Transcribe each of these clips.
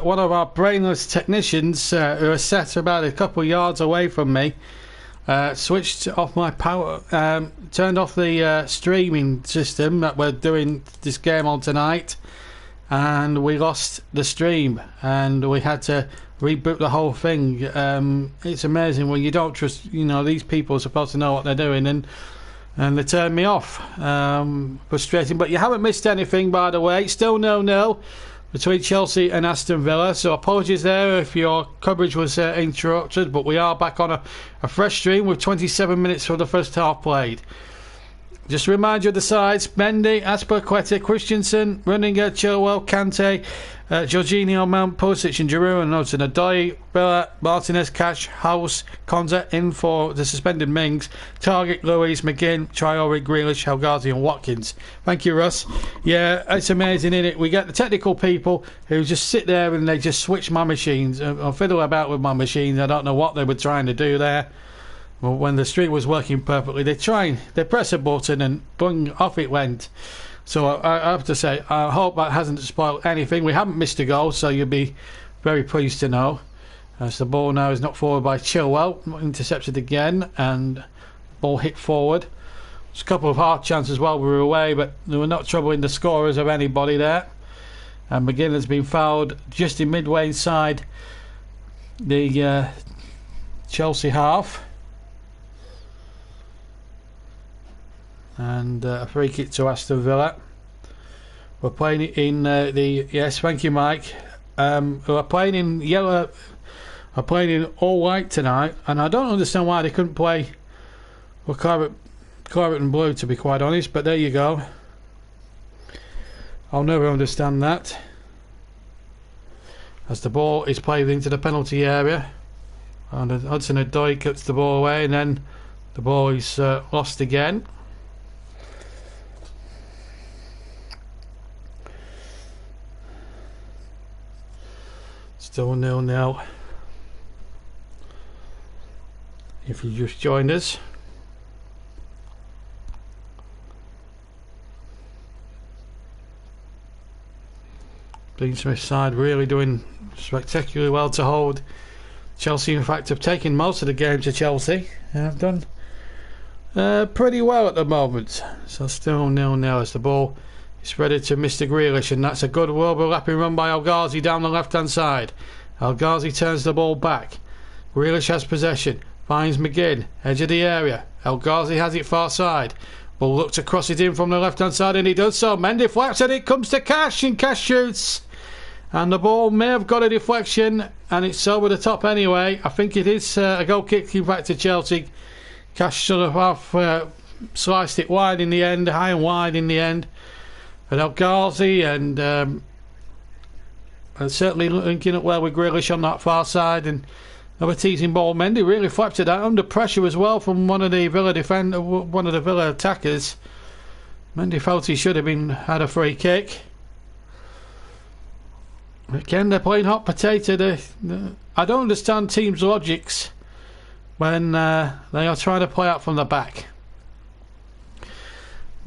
one of our brainless technicians who are set about a couple of yards away from me switched off my power, turned off the streaming system that we're doing this game on tonight, and we lost the stream and we had to reboot the whole thing. It's amazing when you don't trust, you know, these people are supposed to know what they're doing, and they turned me off. Frustrating, but you haven't missed anything, by the way. Still 0-0 between Chelsea and Aston Villa, so apologies there if your coverage was interrupted, but we are back on a fresh stream with 27 minutes for the first half played. Just to remind you of the sides: Mendy, Azpilicueta, Christensen, Runninger, Chilwell, Kante, Jorginho, Mount, Pulisic and Giroud, and Hudson Odoi, Villa, Martinez, Cash, House, Konza in for the suspended Mings, Target, Louise, McGinn, Traore, Grealish, El Ghazi and Watkins. Thank you, Russ. Yeah, it's amazing, isn't it? We get the technical people who just sit there and they just switch my machines. I fiddle about with my machines. I don't know what they were trying to do there. Well, when the stream was working perfectly, they press a button and boom, off it went. So I have to say, I hope that hasn't spoiled anything. We haven't missed a goal, so you'll be very pleased to know. As the ball now is knocked forward by Chilwell, intercepted again, and ball hit forward. There's a couple of hard chances while we were away, but they were not troubling the scorers of anybody there. And McGinn has been fouled just in midway inside the Chelsea half. And a free kick to Aston Villa. We're playing it in yes, thank you, Mike. We're playing in yellow. Are playing in all white tonight, and I don't understand why they couldn't play with claret and blue, to be quite honest. But there you go. I'll never understand that. As the ball is played into the penalty area, and Hudson Odoi cuts the ball away, and then the ball is lost again. Still 0-0. If you just joined us. Dean Smith's side really doing spectacularly well to hold Chelsea. In fact, have taken most of the game to Chelsea and have done pretty well at the moment. So still 0-0 as the ball is spreaded to Mr. Grealish, and that's a good overlapping run by El Ghazi down the left hand side. El Ghazi turns the ball back. Grealish has possession, finds McGinn, edge of the area. El Ghazi has it far side. Ball looks to cross it in from the left hand side, and he does so. Mendy flaps and it comes to Cash, and Cash shoots. And the ball may have got a deflection, and it's over the top anyway. I think it is a goal kick back to Chelsea. Cash sort of half sliced it wide in the end, high and wide in the end. But El Ghazi and certainly linking up well with Grealish on that far side, and another teasing ball. Mendy really flapped it out under pressure as well from one of the Villa attackers. Mendy felt he should have had a free kick. Again, they're playing hot potato. I don't understand teams' logics when they are trying to play out from the back.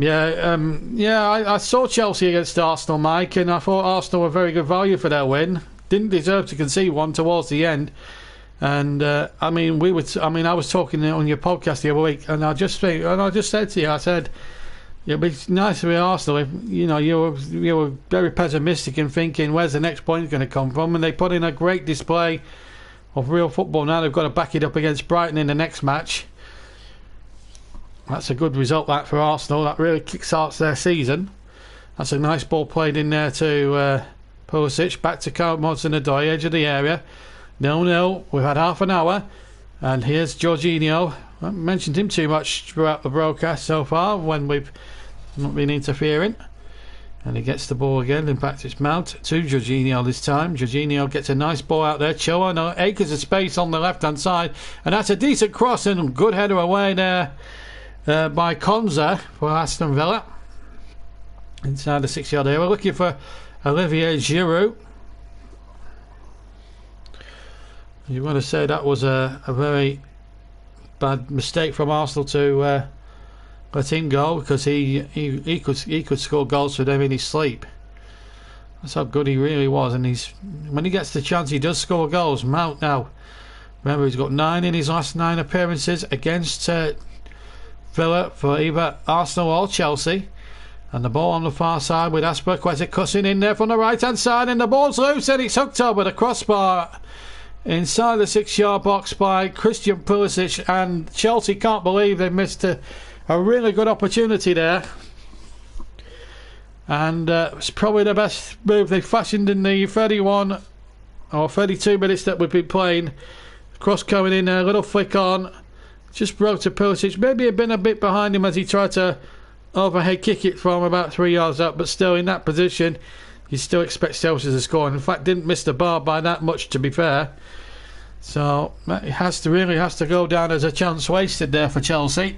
I saw Chelsea against Arsenal, Mike, and I thought Arsenal were very good value for their win. Didn't deserve to concede one towards the end. And I was talking on your podcast the other week, and I just said to you, I said, it'd be nice to be Arsenal if you were very pessimistic and thinking, where's the next point going to come from? And they put in a great display of real football. Now they've got to back it up against Brighton in the next match. That's a good result, that, for Arsenal. That really kickstarts their season. That's a nice ball played in there to Pulisic. Back to Hudson Odoi, edge of the area. 0-0. We've had half an hour. And here's Jorginho. I haven't mentioned him too much throughout the broadcast so far when we've not been interfering. And he gets the ball again. In fact, it's Mount to Jorginho this time. Jorginho gets a nice ball out there. Choa, acres of space on the left-hand side. And that's a decent cross and good header away there by Konza for Aston Villa. Inside the 6-yard area. We're looking for Olivier Giroud. You want to say that was a very bad mistake from Arsenal to let him go, because he could score goals for them in his sleep. That's how good he really was. And when he gets the chance, he does score goals. Mount now. Remember, he's got 9 in his last 9 appearances against Villa for either Arsenal or Chelsea. And the ball on the far side with Asperqueta cutting in there from the right hand side, and the ball's loose and it's hooked up with a crossbar inside the 6-yard box by Christian Pulisic, and Chelsea can't believe they missed a really good opportunity there. And it's probably the best move they fashioned in the 31 or 32 minutes that we've been playing. Cross coming in, a little flick on, just broke to Pulisic. Maybe had been a bit behind him as he tried to overhead kick it from about 3 yards up, but still in that position you still expect Chelsea to score. And in fact, didn't miss the bar by that much, to be fair. So it really has to go down as a chance wasted there for Chelsea.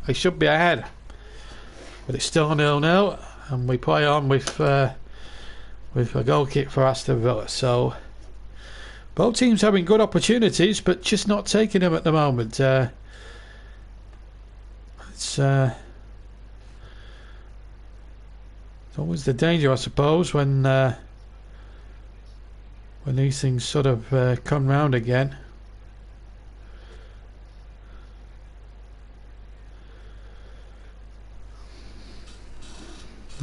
They should be ahead, but it's still 0-0, and we play on with a goal kick for Aston Villa. So both teams having good opportunities, but just not taking them at the moment. It's always the danger, I suppose, when these things sort of come round again.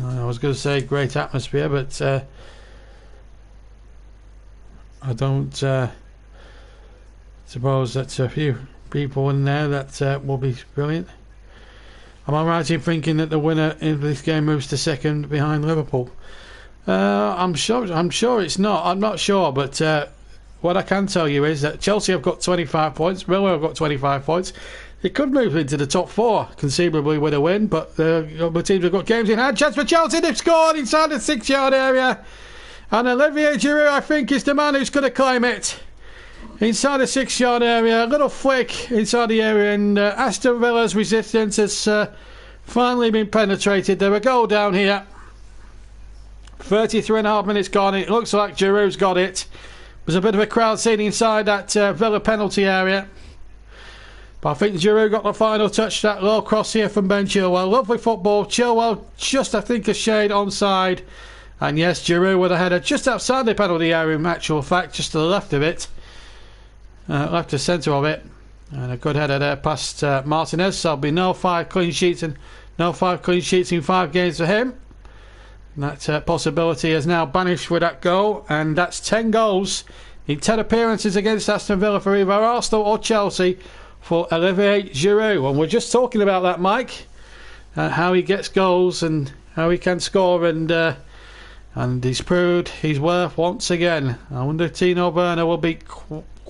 I was going to say great atmosphere, but I don't suppose that's a few people in there that will be brilliant. Am I right in thinking that the winner in this game moves to second behind Liverpool? I'm sure it's not. I'm not sure, but what I can tell you is that Chelsea have got 25 points. Villa have got 25 points. It could move into the top 4 conceivably with a win, but the other teams have got games in hand. Chance for Chelsea. They've scored inside the 6-yard area, and Olivier Giroud, I think, is the man who's going to claim it. Inside the 6-yard area, a little flick inside the area, and Aston Villa's resistance has finally been penetrated. They're a goal down here. 33.5 minutes gone. It looks like Giroud's got it. There's a bit of a crowd scene inside that Villa penalty area, but I think Giroud got the final touch. That low cross here from Ben Chilwell. Lovely football. Chilwell just, I think, a shade onside. And yes, Giroud with a header just outside the penalty area, in actual fact, just to the left of it. Left to centre of it, and a good header there past Martinez. So there'll be no 5 clean sheets in 5 games for him. And that possibility is now banished with that goal, and that's 10 goals in 10 appearances against Aston Villa for either Arsenal or Chelsea for Olivier Giroud. And we're just talking about that, Mike, how he gets goals and how he can score, and he's proved his worth once again. I wonder if Tino Werner will be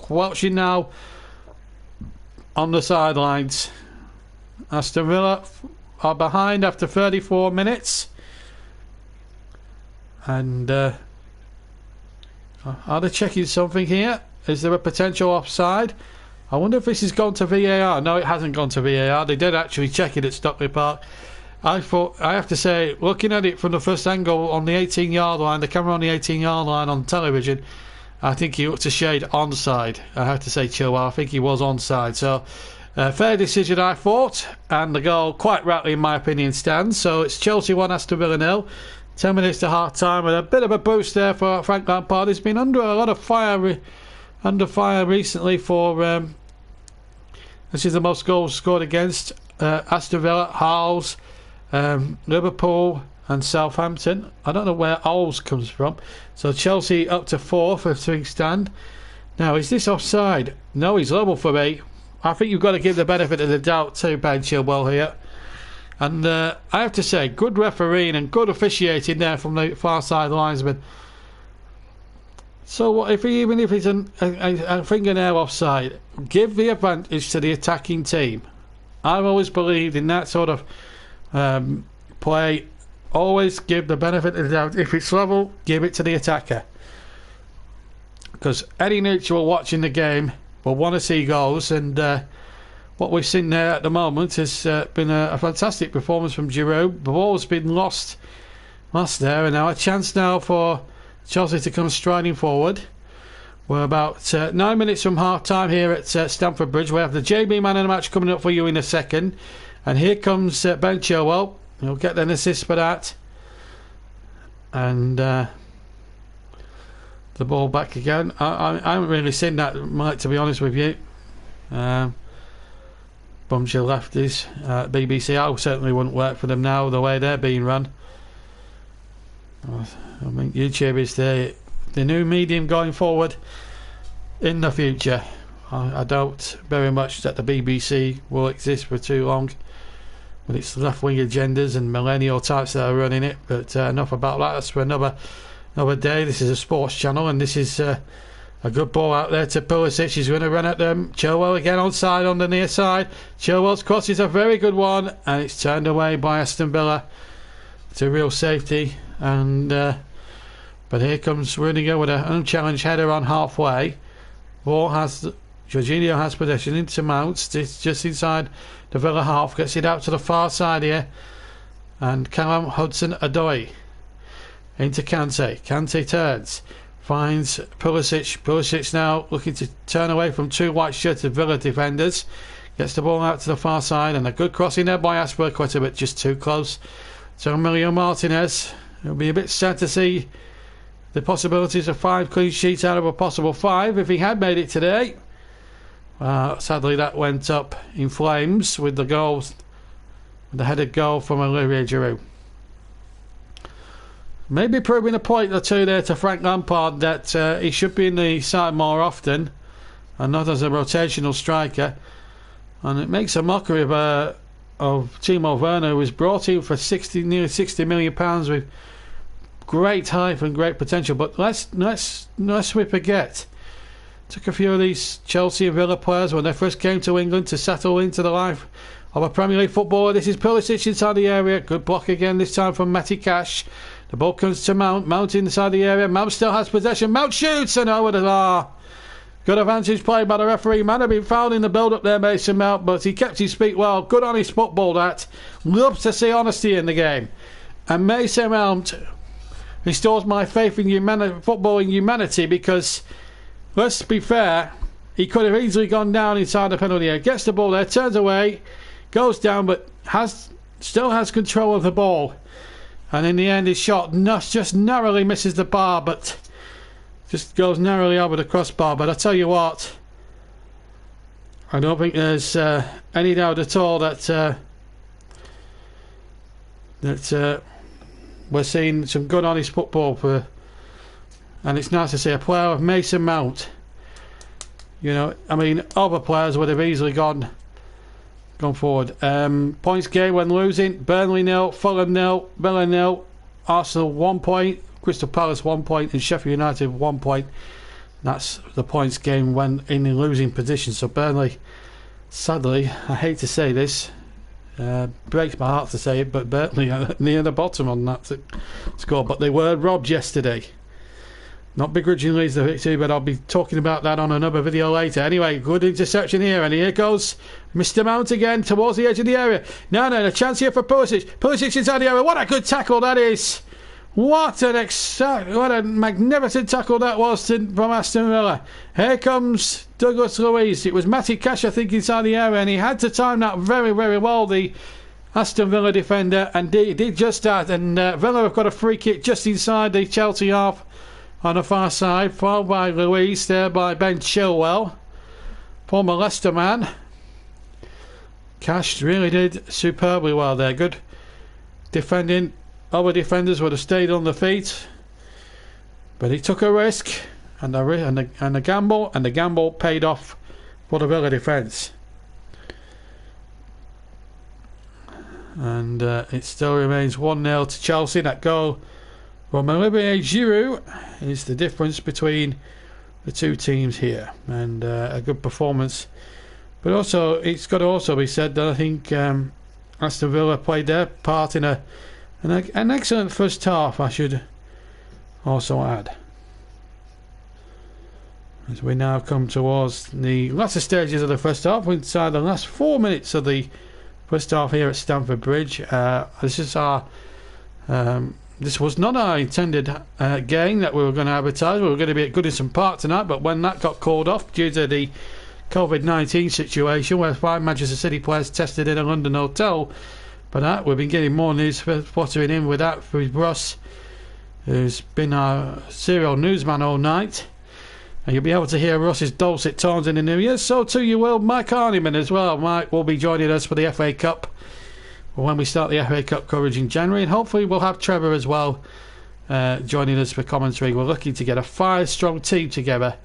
watching now on the sidelines. Aston Villa are behind after 34 minutes, and are they checking something here? Is there a potential offside? I wonder if this has gone to VAR. No, it hasn't gone to VAR. They did actually check it at Stockley Park. I have to say, looking at it from the first angle on the 18-yard line, the camera on the 18-yard line on television, I think he looked a shade onside. I have to say, Chilwell, I think he was onside. So, fair decision, I thought, and the goal, quite rightly in my opinion, stands. So it's Chelsea 1, Aston Villa 0. 10 minutes to half time, and a bit of a boost there for Frank Lampard. He's been under a lot of fire, recently for. This is the most goals scored against Aston Villa, Hull, Liverpool, and Southampton. I don't know where Oles comes from. So Chelsea up to 4th as things stand. Now, is this offside? No, he's level for me. I think you've got to give the benefit of the doubt to Ben Chilwell here. And I have to say, good refereeing and good officiating there from the far side linesman. So what even if it's a fingernail offside, give the advantage to the attacking team. I've always believed in that sort of play. Always give the benefit of the doubt. If it's level, give it to the attacker, because any neutral watching the game will want to see goals, and what we've seen there at the moment has been a fantastic performance from Giroud. The ball's been lost there, and now a chance now for Chelsea to come striding forward. We're about 9 minutes from half time here at Stamford Bridge. We have the JB man of the match coming up for you in a second, and here comes Ben Chilwell. He'll get an assist for that, and the ball back again. I haven't really seen that, Mike, to be honest with you. Bunch of lefties. BBC, I certainly wouldn't work for them now, the way they're being run. I think YouTube is the new medium going forward in the future. I doubt very much that the BBC will exist for too long with its left-wing agendas and millennial types that are running it. But enough about that. That's for another day. This is a sports channel, and this is a good ball out there to Pulisic. He's going to run at them. Chilwell again onside on the near side. Chilwell's cross is a very good one, and it's turned away by Aston Villa. It's a real safety. And but here comes Rudiger with an unchallenged header on halfway. Jorginho has possession into Mount. It's just inside the Villa half. Gets it out to the far side here. And Callum Hudson-Odoi into Kante. Kante turns. Finds Pulisic. Pulisic now looking to turn away from two white-shirted Villa defenders. Gets the ball out to the far side. And a good crossing there by Asper. Quite a bit just too close to Emilio Martinez. It'll be a bit sad to see the possibilities of 5 clean sheets out of a possible 5 if he had made it today. Sadly, that went up in flames with the goals, with the headed goal from Olivier Giroud. Maybe proving a point or two there to Frank Lampard that he should be in the side more often and not as a rotational striker. And it makes a mockery of Timo Werner, who was brought in for nearly £60 million with great height and great potential. But let's we forget, took a few of these Chelsea and Villa players when they first came to England to settle into the life of a Premier League footballer. This is Pulisic inside the area. Good block again, this time from Matty Cash. The ball comes to Mount. Mount inside the area. Mount still has possession. Mount shoots and over the bar. Good advantage played by the referee. Might have been fouled in the build-up there, Mason Mount, but he kept his feet well. Good honest football, that. Loves to see honesty in the game. And Mason Mount restores my faith in footballing humanity, because, let's be fair, he could have easily gone down inside the penalty area. Gets the ball there, turns away, goes down, but still has control of the ball. And in the end, his shot just narrowly misses the bar, but just goes narrowly over the crossbar. But I tell you what, I don't think there's any doubt at all that we're seeing some good honest football and it's nice to see a player of Mason Mount. You know, I mean, other players would have easily gone forward. Points game when losing: Burnley 0, Fulham 0, Villa 0, Arsenal 1 point, Crystal Palace 1 point, and Sheffield United 1 point. That's the points game when in the losing position. So Burnley, sadly, I hate to say this, breaks my heart to say it, but Burnley are near the bottom on that score. But they were robbed yesterday. Not begrudgingly the victory, but I'll be talking about that on another video later. Anyway, good interception here, and here goes Mr. Mount again towards the edge of the area. Now, a chance here for Pulisic. Pulisic inside the area. What a good tackle that is! What a magnificent tackle that was from Aston Villa. Here comes Douglas Luiz. It was Matty Cash, I think, inside the area, and he had to time that very, very well, the Aston Villa defender, and he did just that. And Villa have got a free kick just inside the Chelsea half on the far side, fouled by Luiz there by Ben Chilwell, former Leicester man. Cash really did superbly well there. Good defending. Other defenders would have stayed on the feet, but he took a risk and a gamble, and the gamble paid off for the Villa defence. And it still remains 1-0 to Chelsea. That goal from Olivier Giroud is the difference between the two teams here, and a good performance. But also, it's got to also be said that I think Aston Villa played their part in an excellent first half, I should also add. As we now come towards the latter stages of the first half, inside the last 4 minutes of the first half here at Stamford Bridge. This was not our intended game that we were going to advertise. We were going to be at Goodison Park tonight, but when that got called off due to the COVID-19 situation, where 5 Manchester City players tested in a London hotel, but we've been getting more news filtering in with that with Ross who's been our serial newsman all night. And you'll be able to hear Russ's dulcet tones in the new year. So too you will Mike Harniman as well. Mike will be joining us for the FA Cup when we start the FA Cup coverage in January. And hopefully we'll have Trevor as well joining us for commentary. We're looking to get a 5-strong team together,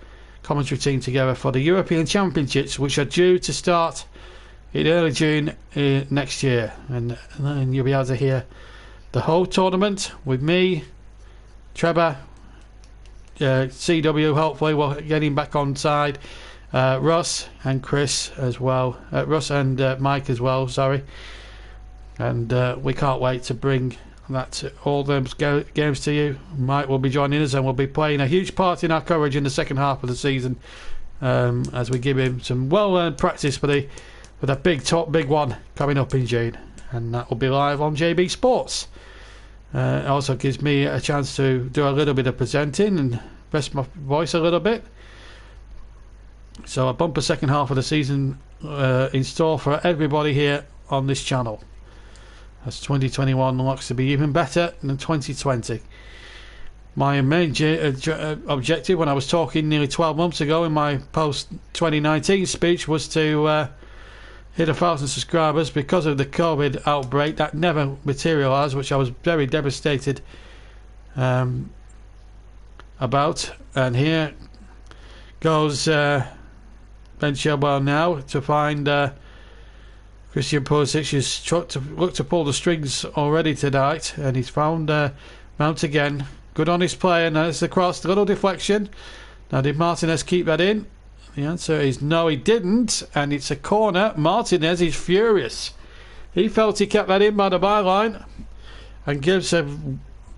commentary team together for the European Championships, which are due to start in early June next year. And then you'll be able to hear the whole tournament with me, Trevor, CW, hopefully we'll get him back on side, Russ and Chris as well, Russ and Mike as well, sorry. And we can't wait to bring all those games to you. Mike will be joining us and will be playing a huge part in our coverage in the second half of the season, as we give him some well-earned practice for the big one coming up in June, and that will be live on JB Sports. It also gives me a chance to do a little bit of presenting and rest my voice a little bit. So a bumper second half of the season in store for everybody here on this channel, as 2021 looks to be even better than 2020. My main objective when I was talking nearly 12 months ago in my post-2019 speech was to hit 1,000 subscribers. Because of the COVID outbreak, that never materialised, which I was very devastated about. And here goes Ben Chilwell now to find Christian Pulisic. He's looked to pull the strings already tonight, and he's found Mount again. Good on his play, and there's the cross, the little deflection. Now, did Martinez keep that in? The answer is no, he didn't, and it's a corner. Martinez is furious. He felt he kept that in by the byline and gives a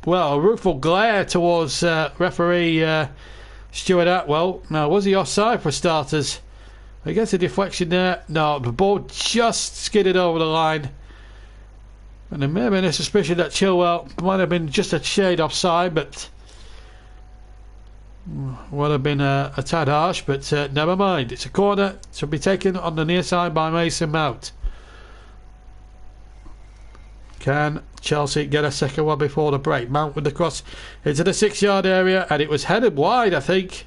rueful glare towards referee Stuart Atwell. Now, was he offside for starters? I guess a deflection there. No, the ball just skidded over the line. And there may have been a suspicion that Chilwell might have been just a shade offside, but would have been a tad harsh, but never mind. It's a corner to be taken on the near side by Mason Mount. Can Chelsea get a second one before the break? Mount with the cross into the 6-yard area, and it was headed wide, I think,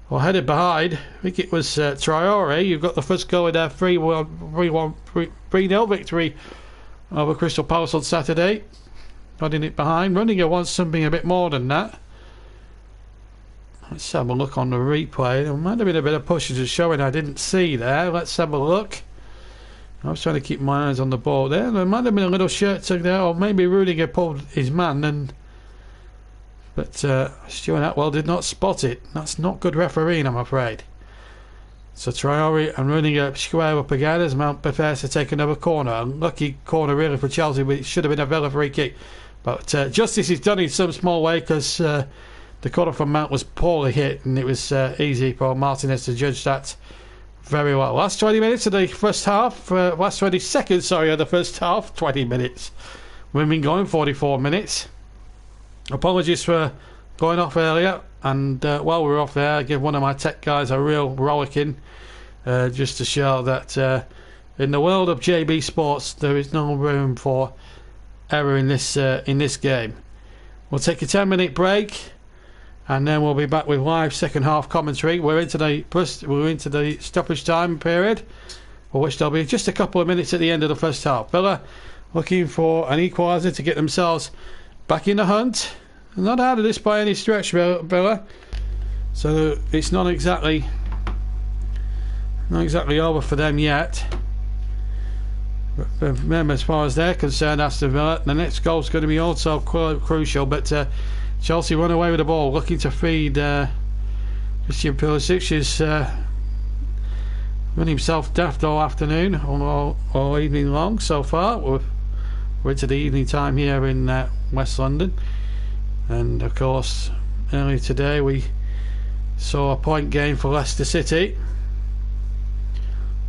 or headed behind. I think it was Traore. You've got the first goal in there, 3-0 victory over Crystal Palace on Saturday. Nodding it behind. Runninger wants something a bit more than that. Let's have a look on the replay. There might have been a bit of pushes and showing I didn't see there. Let's have a look. I was trying to keep my eyes on the ball there. There might have been a little shirt tug there, or maybe Rudiger pulled his man, but Stuart Atwell did not spot it. That's not good refereeing, I'm afraid. So Traore and Rudiger square up again as Mount prepares to take another corner. Unlucky corner really for Chelsea, but it should have been a Villa free kick. But justice is done in some small way, because the corner from Mount was poorly hit, and it was easy for Martinez to judge that very well. Last 20 minutes of the first half, last 20 seconds, sorry, of the first half, 20 minutes. We've been going 44 minutes. Apologies for going off earlier, and while we were off there, I give one of my tech guys a real rollicking, just to show that in the world of JB Sports there is no room for error in this game. We'll take a 10-minute break, and then we'll be back with live second half commentary. We're into the stoppage time period, for which there'll be just a couple of minutes at the end of the first half. Villa looking for an equaliser to get themselves back in the hunt. Not out of this by any stretch, Villa. So it's not exactly over for them yet. But remember, as far as they're concerned, Aston Villa, the next goal is going to be also crucial. But Chelsea run away with the ball, looking to feed Christian Pulisic. Is run himself daft all afternoon, all evening long so far. We're into the evening time here in West London. And of course, earlier today we saw a point gain for Leicester City.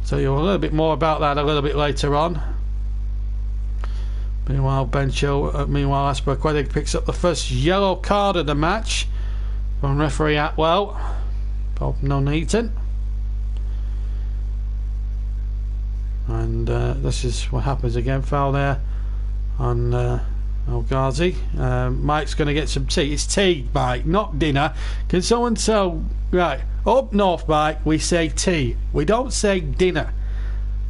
Tell you a little bit more about that a little bit later on. Meanwhile, Aspilicueta picks up the first yellow card of the match from referee Atwell, Bob Nuneaton. And this is what happens again. Foul there on Oh, Ghazi. Mike's going to get some tea. It's tea, Mike, not dinner. Can someone tell... Right, up north, Mike, we say tea. We don't say dinner.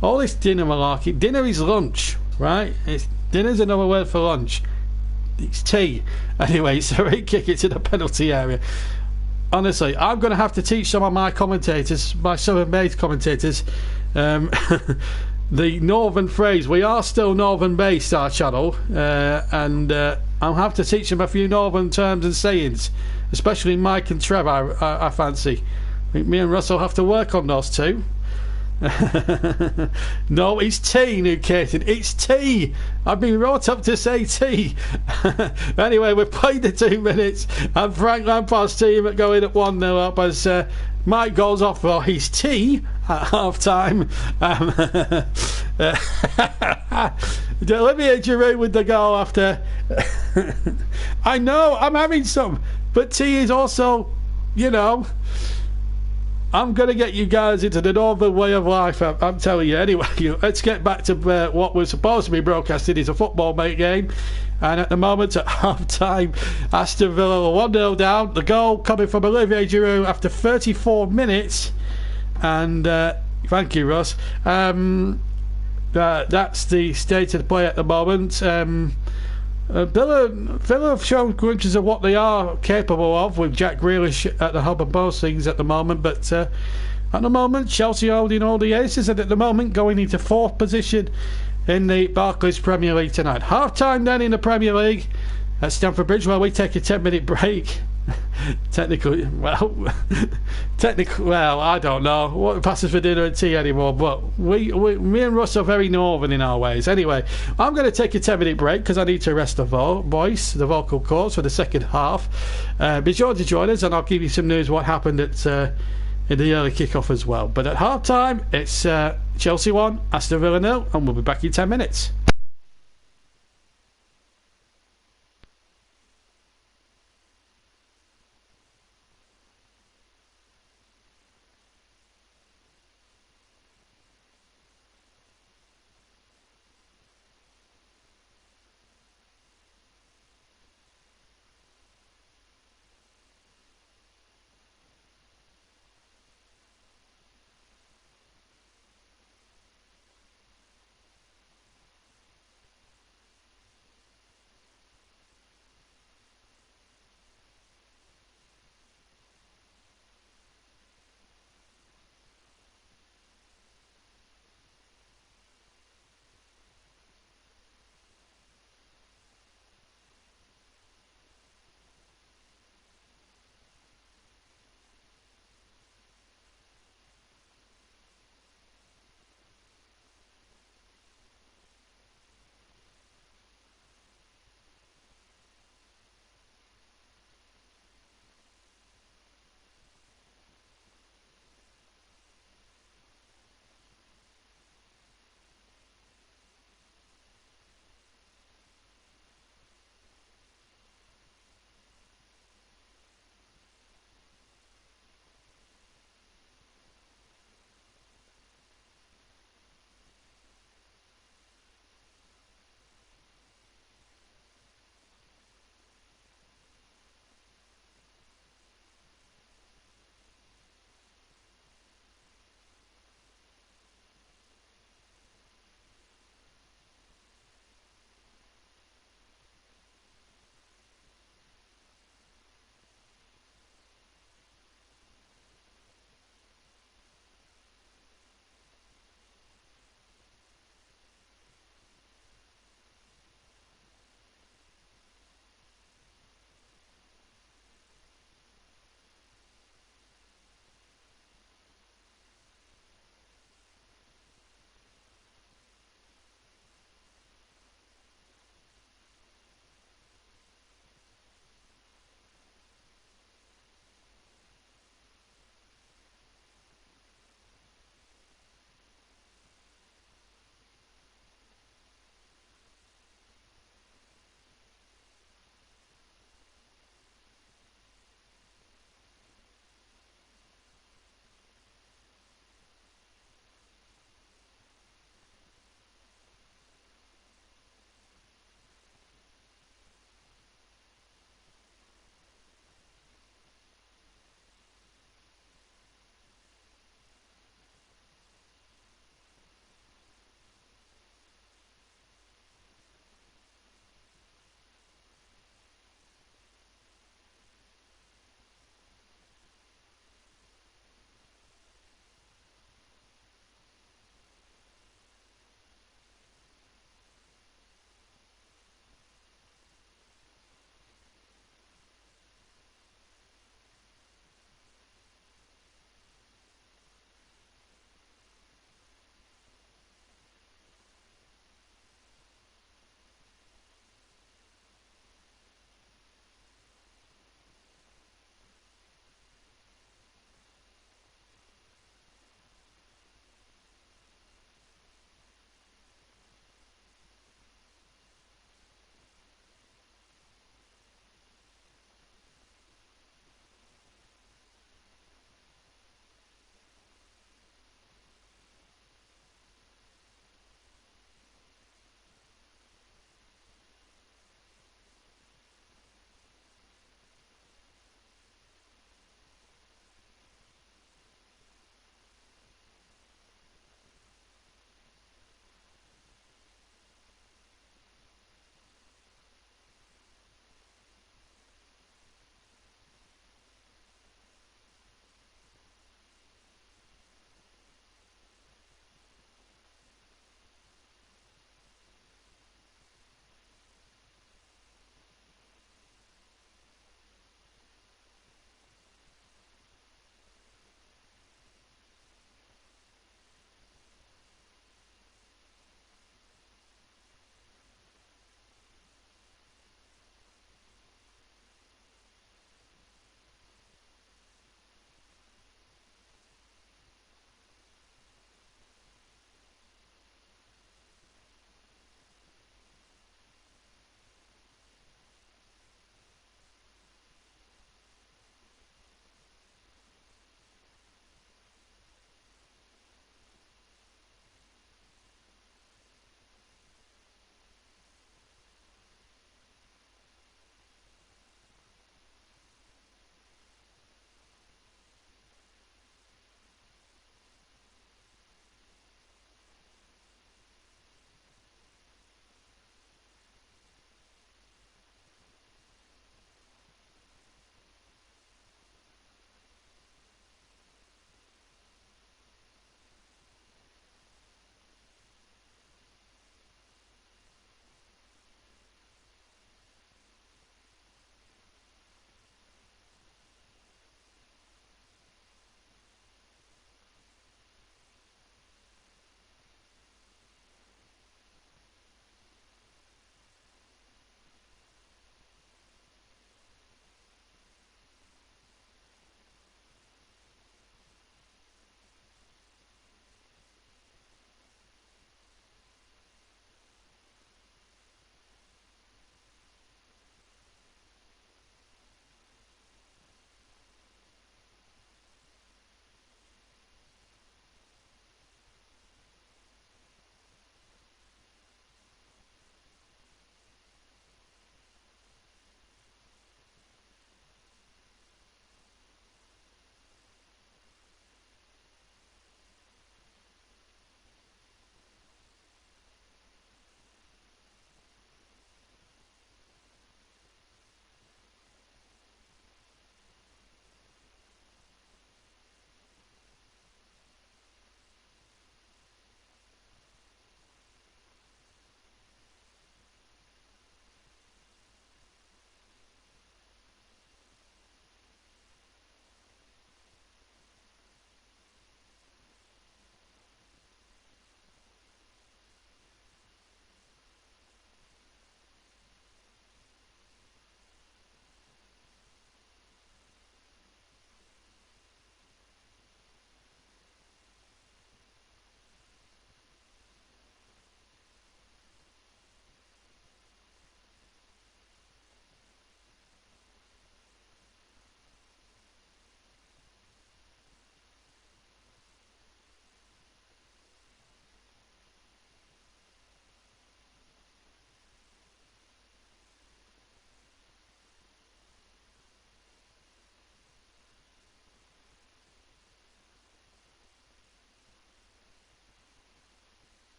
All this dinner malarkey. Dinner is lunch, right? Dinner's another word for lunch. It's tea. Anyway, so he kick it to the penalty area. Honestly, I'm going to have to teach some of my commentators, my Southern-based commentators, the northern phrase. We are still northern based, our channel, and I'll have to teach them a few northern terms and sayings, especially Mike and Trev. I fancy. I think me and Russell have to work on those too. No, it's tea, New Caton. It's tea. I've been brought up to say tea. Anyway, we've played the 2 minutes, and Frank Lampard's team are going at 1-0 up as Mike goes off for his tea at half time. Olivier Giroud with the goal after. I know, I'm having some, but tea is also, you know, I'm going to get you guys into the northern way of life, I'm telling you. Anyway, let's get back to what was supposed to be broadcasted is a football mate game. And at the moment, at half-time, Aston Villa are 1-0 down. The goal coming from Olivier Giroud after 34 minutes. And thank you, Russ. That's the state of the play at the moment. Villa have shown glimpses of what they are capable of with Jack Grealish at the hub of both things at the moment, but at the moment Chelsea holding all the aces, and at the moment going into 4th position in the Barclays Premier League tonight. Half time then in the Premier League at Stamford Bridge, where we take a 10-minute break. Technically, well, I don't know what passes for dinner and tea anymore, but me and Russ are very northern in our ways. Anyway, I'm going to take a 10-minute break because I need to rest the voice, the vocal cords for the second half. Be sure to join us, and I'll give you some news what happened at in the early kick-off as well. But at half time, it's Chelsea 1, Aston Villa 0, and we'll be back in 10 minutes.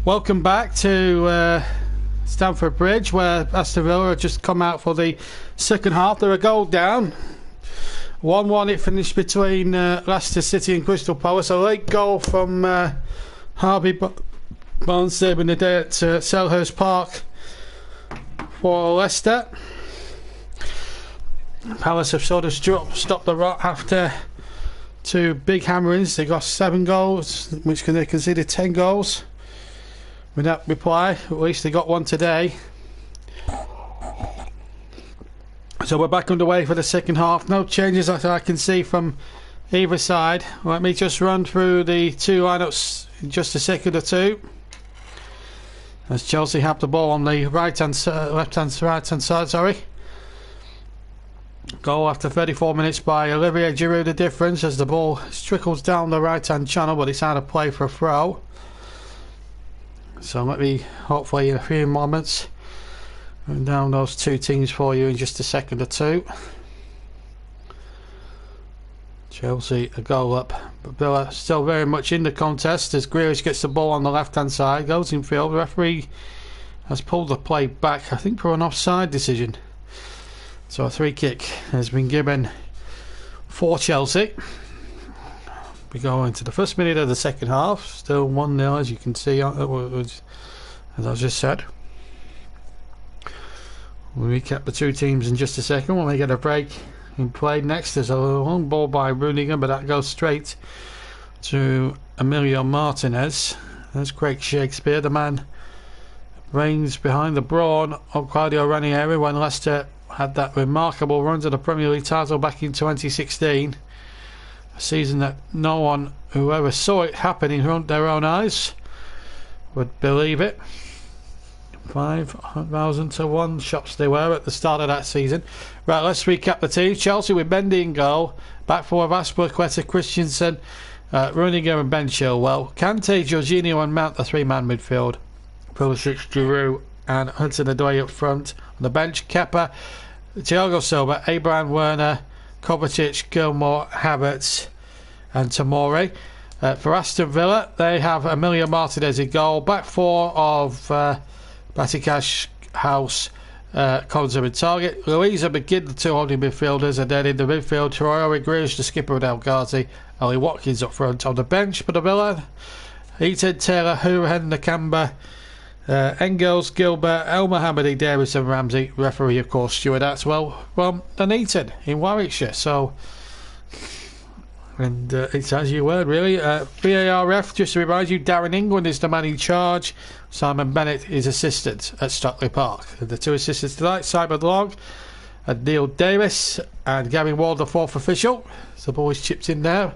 Welcome back to Stamford Bridge, where Aston Villa have just come out for the second half. They're a goal down. 1-1 it finished between Leicester City and Crystal Palace. A late goal from Harvey Barnes saving the day at Selhurst Park for Leicester. Palace have sort of stopped the rot after two big hammerings. They got 7 goals, which they conceded 10 goals. Without reply, at least they got one today. So we're back underway for the second half. No changes that I can see from either side. Let me just run through the two lineups in just a second or two. As Chelsea have the ball on the right hand side, sorry. Goal after 34 minutes by Olivier Giroud, the difference as the ball trickles down the right hand channel, but it's out of play for a throw. So let me, hopefully in a few moments, run down those two teams for you in just a second or two. Chelsea a goal up, but Villa still very much in the contest as Grealish gets the ball on the left hand side, goes in field. The referee has pulled the play back, I think for an offside decision. So a free kick has been given for Chelsea. We go into the first minute of the second half, still 1-0 as you can see, as I just said. We'll recap the two teams in just a second when we get a break in play. Next there's a long ball by Rudiger, but that goes straight to Emilio Martinez. There's Craig Shakespeare, the man reigns behind the brawn of Claudio Ranieri when Leicester had that remarkable run to the Premier League title back in 2016. A season that no one who ever saw it happen in front of their own eyes would believe it. 5,000 to 1 shops they were at the start of that season. Right, let's recap the team. Chelsea with Mendy in goal. Back four of Aspilicueta, Christensen, Rudiger and Ben Chilwell. Kante, Jorginho and Mount, the three-man midfield. Pulisic, Giroud and Hudson-Odoi up front. On the bench, Kepa, Thiago Silva, Abraham Werner, Kovacic, Gilmour, Havertz and Tomori. For Aston Villa, they have Emilio Martinez in goal. Back four of Batikash, House, Collins and Target. Louisa McGinn, the two holding midfielders, and then in the midfield, Traore, Grealish, the skipper of El Ghazi, Ali Watkins up front. On the bench for the Villa, Eaton, Taylor, Hourihan, Nakamba, Engels, Gilbert, El Mohammadi, Davis and Ramsey. Referee of course Stuart Atwell from Nuneaton in Warwickshire. So and it's as you heard really. VAR ref, just to remind you, Darren England is the man in charge. Simon Bennett is assistant at Stockley Park. The two assistants tonight, Simon Long and Neil Davis, and Gavin Ward the fourth official. So the ball is chipped in there.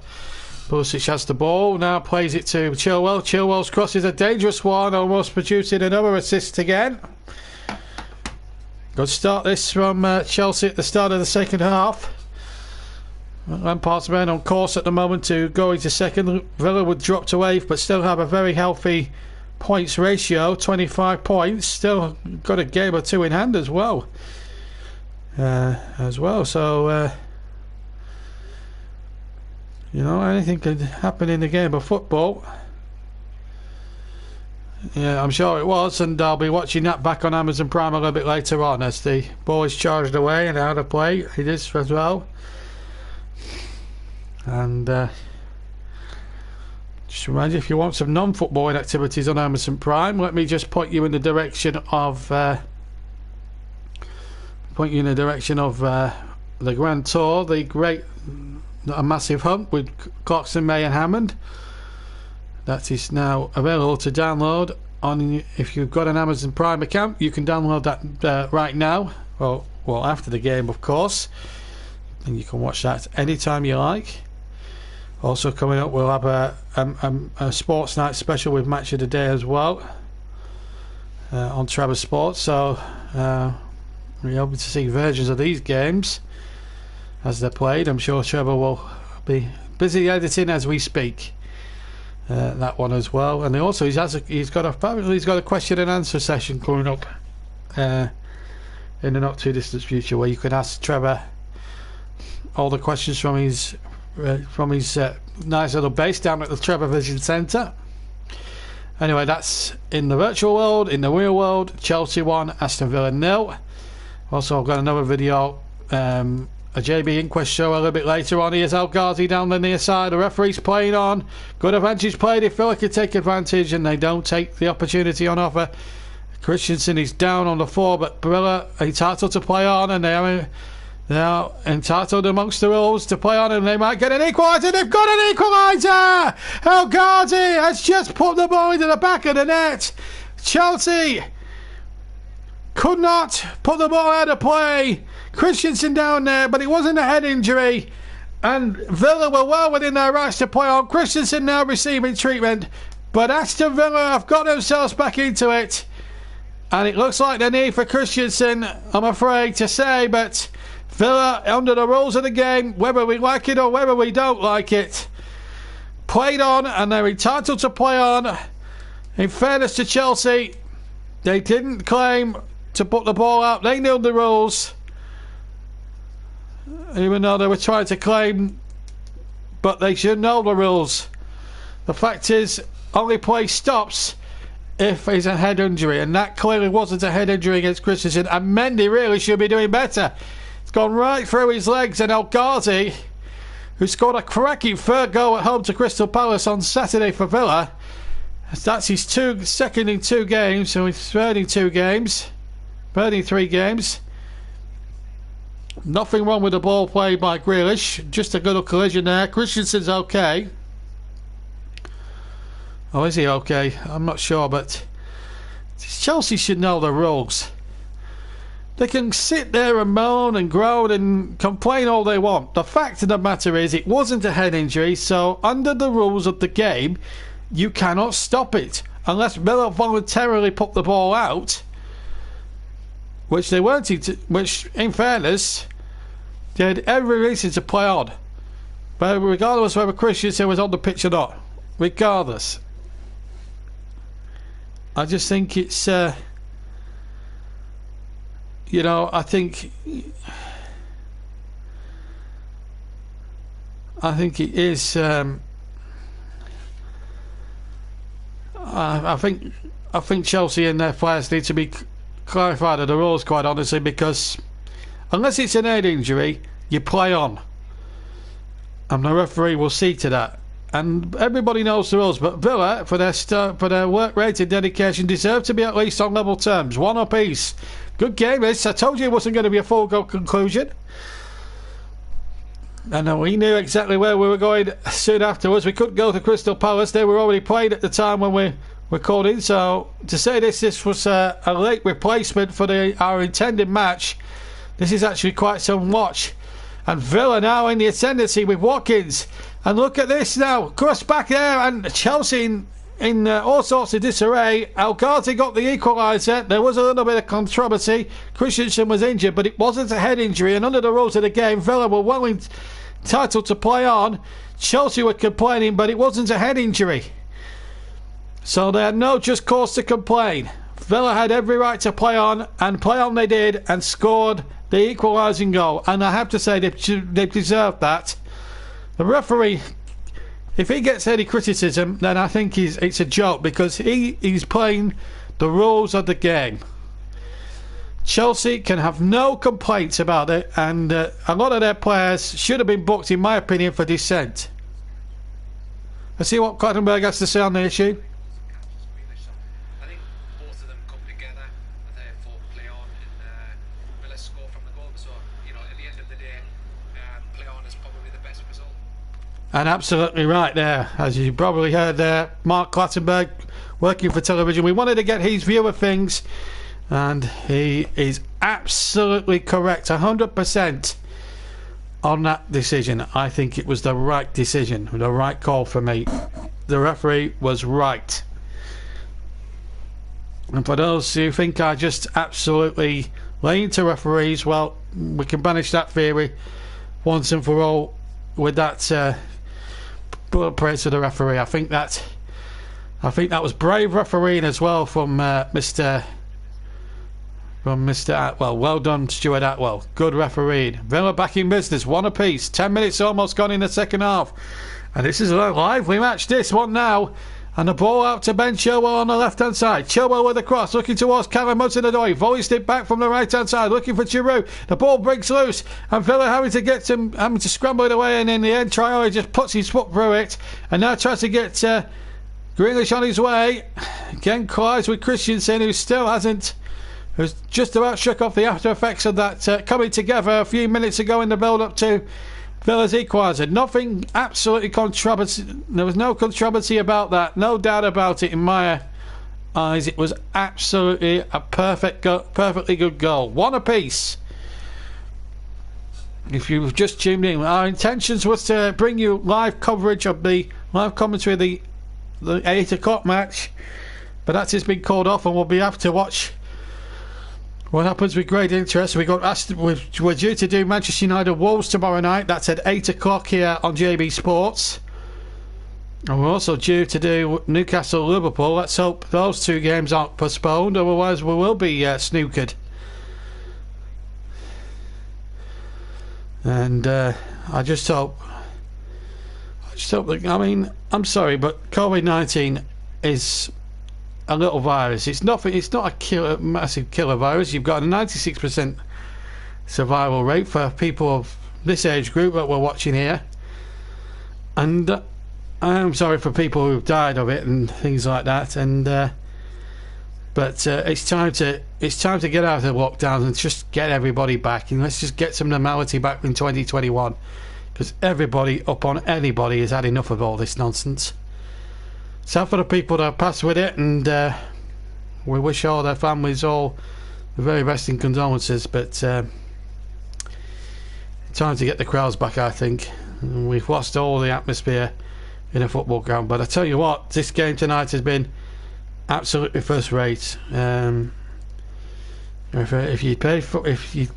Pulisic has the ball, now plays it to Chilwell. Chilwell's cross is a dangerous one, almost producing another assist again. Good start this from Chelsea at the start of the second half. Lampard's men on course at the moment to go into second. Villa would drop to 8th but still have a very healthy points ratio, 25 points. Still got a game or two in hand as well. So you know, anything could happen in the game of football. Yeah, I'm sure it was, and I'll be watching that back on Amazon Prime a little bit later on as the ball is charged away and out of play. It is as well. And just remind you, if you want some non-footballing activities on Amazon Prime, let me just point you in the direction of the Grand Tour, the great. A massive hump with Clarkson, May and Hammond. That is now available to download on. If you've got an Amazon Prime account, you can download that right now. Well, after the game, of course, and you can watch that anytime you like. Also coming up, we'll have a sports night special with Match of the Day as well on Trevor Sports. So we're able to see versions of these games as they're played. I'm sure Trevor will be busy editing as we speak that one as well. And also he's got a question and answer session coming up in the not too distant future, where you can ask Trevor all the questions from his nice little base down at the Trevor Vision Centre. Anyway, that's in the virtual world. In the real world, Chelsea 1, Aston Villa 0. Also, I've got another video, a JB Inquest show a little bit later on. Here's El Ghazi down the near side. The referee's playing on. Good advantage played if Villa could take advantage, and they don't take the opportunity on offer. Christensen is down on the floor, but Villa are entitled to play on, and they are entitled amongst the rules to play on, and they might get an equaliser. They've got an equaliser! El Ghazi has just put the ball into the back of the net. Chelsea could not put the ball out of play. Christensen down there, but it wasn't a head injury, and Villa were well within their rights to play on. Christensen now receiving treatment, but Aston Villa have got themselves back into it, and it looks like the need for Christensen, I'm afraid to say, but Villa, under the rules of the game, whether we like it or whether we don't like it, played on, and they're entitled to play on. In fairness to Chelsea, they didn't claim to put the ball out. They knew the rules, even though they were trying to claim, but they should know the rules. The fact is, only play stops if it's a head injury, and that clearly wasn't a head injury against Christensen, and Mendy really should be doing better. It's gone right through his legs, and El Ghazi, who scored a cracking third goal at home to Crystal Palace on Saturday for Villa, that's his second in 2 games, so he's third in 2 games, third in 3 games. Nothing wrong with the ball played by Grealish, just a little collision there. Christensen's okay. Oh, is he okay? I'm not sure, but Chelsea should know the rules. They can sit there and moan and groan and complain all they want. The fact of the matter is, it wasn't a head injury, so under the rules of the game, you cannot stop it unless Villa voluntarily put the ball out, which they weren't. Which, in fairness, they had every reason to play on. But regardless whether Christensen was on the pitch or not, regardless, I just think it's, you know, I think it is. I think Chelsea and their players need to be clarified of the rules, quite honestly, because unless it's an head injury, you play on, and the referee will see to that. And everybody knows the rules, but Villa, for their work rate and dedication, deserve to be at least on level terms. 1 apiece. Good game this. I told you it wasn't going to be a full goal conclusion. And we knew exactly where we were going soon afterwards. We couldn't go to Crystal Palace. They were already played at the time when we were called in. So to say this was a late replacement for our intended match, this is actually quite some watch. And Villa now in the ascendancy with Watkins. And look at this now. Cross back there, and Chelsea in all sorts of disarray. El Ghazi got the equaliser. There was a little bit of controversy. Christensen was injured, but it wasn't a head injury. And under the rules of the game, Villa were well entitled to play on. Chelsea were complaining, but it wasn't a head injury. So they had no just cause to complain. Villa had every right to play on, and play on they did, and scored the equalising goal. And I have to say, they deserved that. The referee, if he gets any criticism, then I think it's a joke, because he's playing the rules of the game. Chelsea can have no complaints about it, and a lot of their players should have been booked, in my opinion, for dissent. Let's see what Clattenburg has to say on the issue. I think both of them come together, and therefore play on, and Villa score from the goal. So, you know, at the end of the day, play on is probably the best result. And absolutely right there, as you probably heard there, Mark Clattenburg, working for television. We wanted to get his view of things, and he is absolutely correct, 100% on that decision. I think it was the right decision, the right call for me. The referee was right. And for those who think I just absolutely lean to referees, well, we can banish that theory once and for all with that praise to the referee. I think that was brave refereeing as well from Mr. Atwell. Well done, Stuart Atwell. Good refereeing. Villa back in business. 1 apiece. 10 minutes almost gone in the second half. And this is a lively match, this one now. And the ball out to Ben Chilwell on the left-hand side. Chilwell with a cross, looking towards Callum Hudson-Odoi. Volleyed it back from the right-hand side, looking for Giroud. The ball breaks loose, and Villa having to scramble it away, and in the end, Traore just puts his foot through it, and now tries to get Grealish on his way. Again, collides with Christensen, who's just about shook off the after effects of that coming together a few minutes ago in the build-up to Villa's equaliser. Nothing absolutely controversy. There was no controversy about that. No doubt about it in my eyes. It was absolutely a perfectly good goal. One apiece. If you've just tuned in, our intentions was to bring you live coverage of the live commentary of the 8 o'clock match, but that has been called off, and we'll be able to watch what happens with great interest. We're due to do Manchester United Wolves tomorrow night. That's at 8 o'clock here on JB Sports. And we're also due to do Newcastle Liverpool. Let's hope those two games aren't postponed, otherwise we will be snookered. And I just hope that, I mean, I'm sorry, but COVID-19 is a little virus. It's nothing. It's not a massive killer virus. You've got a 96% survival rate for people of this age group that we're watching here, and I'm sorry for people who've died of it and things like that. And but it's time to get out of the lockdown and just get everybody back, and let's just get some normality back in 2021, because everybody up on anybody has had enough of all this nonsense. Sad for the people that have passed with it, and we wish all their families all the very best in condolences, but time to get the crowds back, I think. And we've lost all the atmosphere in a football ground, but I tell you what, this game tonight has been absolutely first rate. If you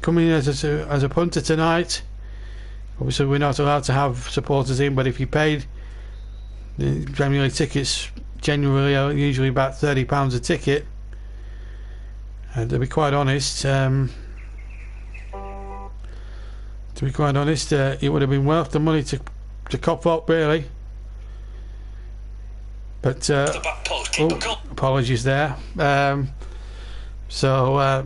come in as a punter tonight, obviously we're not allowed to have supporters in, but if you paid, the Premier League tickets generally are usually about £30 a ticket, and to be quite honest, it would have been worth the money to cop up, really. But apologies there. So